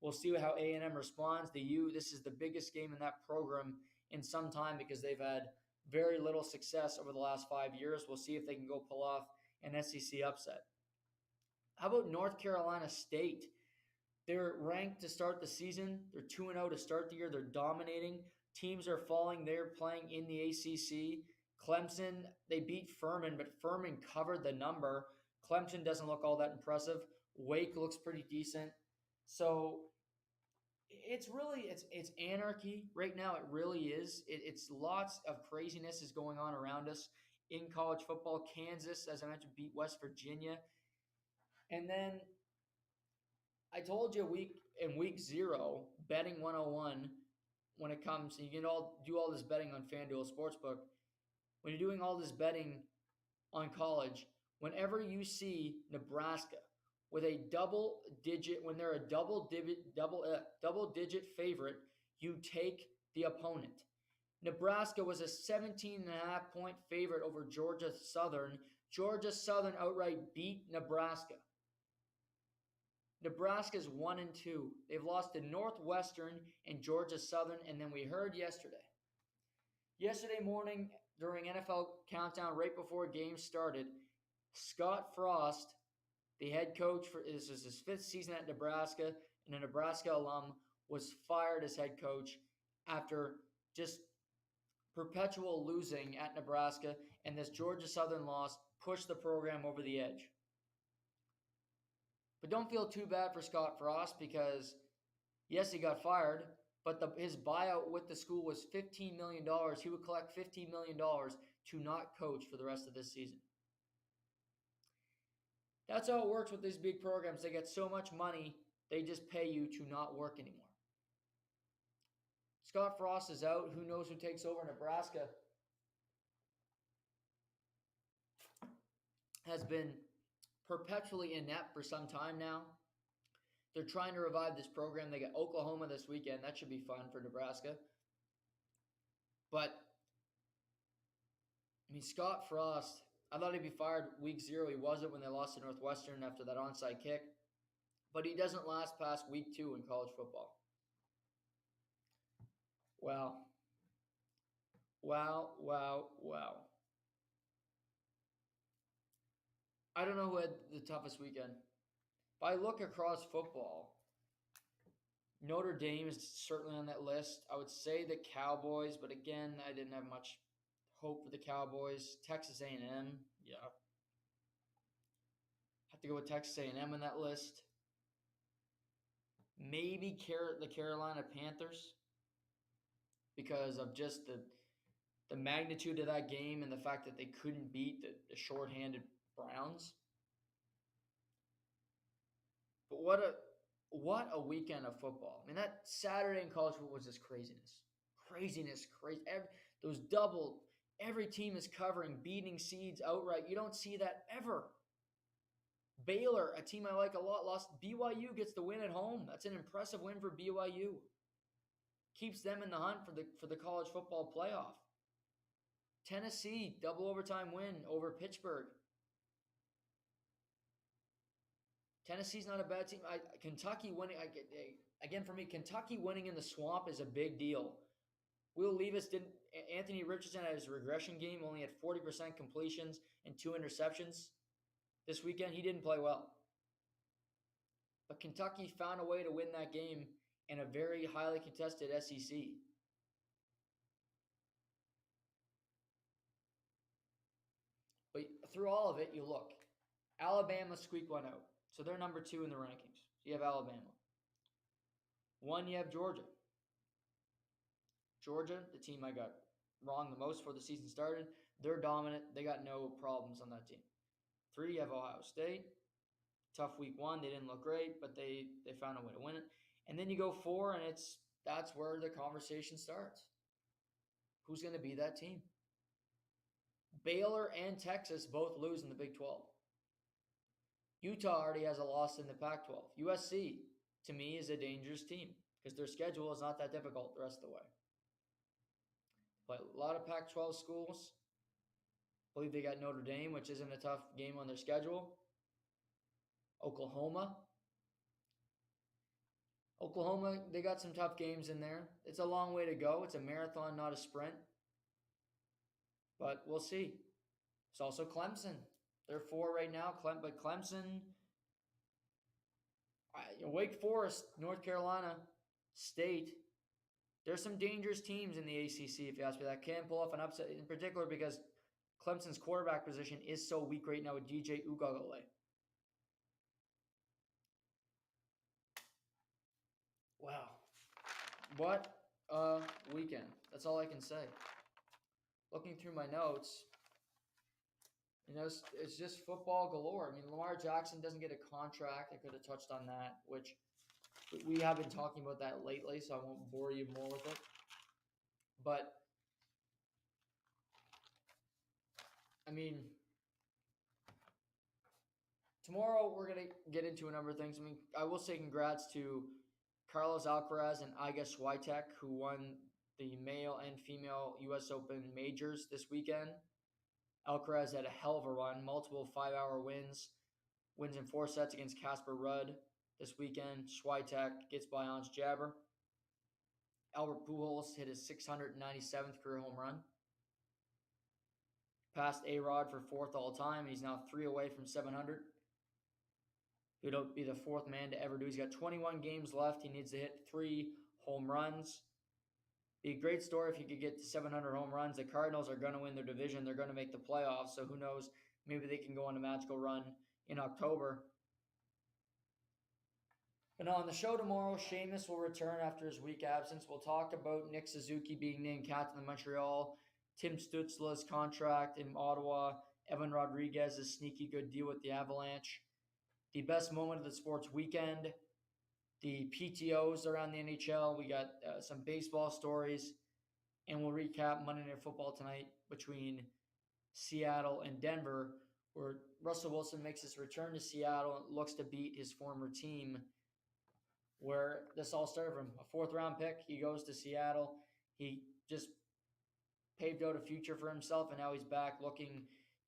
We'll see how A&M responds. The U, this is the biggest game in that program in some time because they've had very little success over the last 5 years. We'll see if they can go pull off an SEC upset. How about North Carolina State? They're ranked to start the season. They're 2-0 to start the year. They're dominating. Teams are falling. They're playing in the ACC. Clemson, they beat Furman, but Furman covered the number. Clemson doesn't look all that impressive. Wake looks pretty decent. So it's anarchy right now. It really is. It's lots of craziness is going on around us in college football. Kansas, as I mentioned, beat West Virginia. And then I told you in week 0, betting 101 when it comes, you can all do all this betting on FanDuel Sportsbook. when you're doing all this betting on college, whenever you see Nebraska with a double digit, when they're a double digit favorite, you take the opponent. Nebraska was a 17.5-point favorite over Georgia Southern. Georgia Southern outright beat Nebraska. Nebraska's 1-2. They've lost to Northwestern and Georgia Southern, and then we heard yesterday morning during NFL Countdown, right before games started, Scott Frost, the head coach this is his 5th season at Nebraska, and a Nebraska alum, was fired as head coach after just perpetual losing at Nebraska, and this Georgia Southern loss pushed the program over the edge. But don't feel too bad for Scott Frost because, yes, he got fired, but his buyout with the school was $15 million. He would collect $15 million to not coach for the rest of this season. That's how it works with these big programs. They get so much money, they just pay you to not work anymore. Scott Frost is out. Who knows who takes over? Nebraska has been perpetually inept for some time now. They're trying to revive this program. They got Oklahoma this weekend. That should be fun for Nebraska. But, I mean, Scott Frost, I thought he'd be fired week 0. He wasn't when they lost to Northwestern after that onside kick. But he doesn't last past week 2 in college football. Wow. I don't know who had the toughest weekend. If I look across football, Notre Dame is certainly on that list. I would say the Cowboys, but again, I didn't have much hope for the Cowboys. Texas A&M, yeah. Have to go with Texas A&M on that list. Maybe the Carolina Panthers because of just the magnitude of that game and the fact that they couldn't beat the shorthanded Browns. But what a weekend of football. I mean, that Saturday in college football was just craziness. Crazy. Those double, every team is covering, beating seeds outright. You don't see that ever. Baylor, a team I like a lot, lost. BYU gets the win at home. That's an impressive win for BYU. Keeps them in the hunt for the college football playoff. Tennessee, double overtime win over Pittsburgh. Tennessee's not a bad team. Kentucky winning, again for me, Kentucky winning in the Swamp is a big deal. Will Levis Anthony Richardson had his regression game, only had 40% completions and 2 interceptions. This weekend, he didn't play well. But Kentucky found a way to win that game in a very highly contested SEC. But through all of it, you look. Alabama squeaked one out. So they're number 2 in the rankings. So you have Alabama. 1, you have Georgia. Georgia, the team I got wrong the most before the season started, they're dominant. They got no problems on that team. 3, you have Ohio State. Tough week 1. They didn't look great, but they found a way to win it. And then you go 4, and that's where the conversation starts. Who's going to be that team? Baylor and Texas both lose in the Big 12. Utah already has a loss in the Pac-12. USC, to me, is a dangerous team because their schedule is not that difficult the rest of the way. But a lot of Pac-12 schools, I believe they got Notre Dame, which isn't a tough game on their schedule. Oklahoma, they got some tough games in there. It's a long way to go. It's a marathon, not a sprint. But we'll see. It's also Clemson. They're 4 right now. But Clemson, Wake Forest, North Carolina State. There's some dangerous teams in the ACC, if you ask me that. Can pull off an upset, in particular because Clemson's quarterback position is so weak right now with DJ Uiagalelei. Wow. What a weekend. That's all I can say. Looking through my notes, it's just football galore. I mean, Lamar Jackson doesn't get a contract. I could have touched on that, which we have been talking about that lately, so I won't bore you more with it. But I mean, tomorrow we're gonna get into a number of things. I mean, I will say congrats to Carlos Alcaraz and Iga Swiatek, who won the male and female U.S. Open majors this weekend. Alcaraz had a hell of a run, multiple 5-hour wins, wins in 4 sets against Casper Ruud this weekend. Swiatek gets by Ons Jabber. Albert Pujols hit his 697th career home run. Passed A-Rod for fourth all time. He's now 3 away from 700. He'll be the fourth man to ever do. He's got 21 games left. He needs to hit 3 home runs. Be a great story if he could get to 700 home runs. The Cardinals are going to win their division. They're going to make the playoffs. So who knows? Maybe they can go on a magical run in October. But on the show tomorrow, Sheamus will return after his week absence. We'll talk about Nick Suzuki being named captain of Montreal, Tim Stützle's contract in Ottawa, Evan Rodriguez's sneaky good deal with the Avalanche, the best moment of the sports weekend, the PTOs around the NHL. We got some baseball stories, and we'll recap Monday Night Football tonight between Seattle and Denver, where Russell Wilson makes his return to Seattle and looks to beat his former team, where this all started from. A 4th-round pick, he goes to Seattle. He just paved out a future for himself, and now he's back looking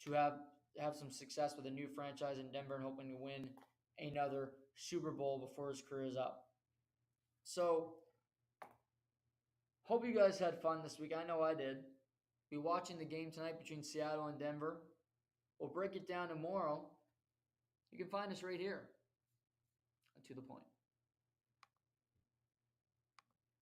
to have some success with a new franchise in Denver and hoping to win another Super Bowl before his career is up. So, hope you guys had fun this week. I know I did. Be watching the game tonight between Seattle and Denver. We'll break it down tomorrow. You can find us right here. To the point.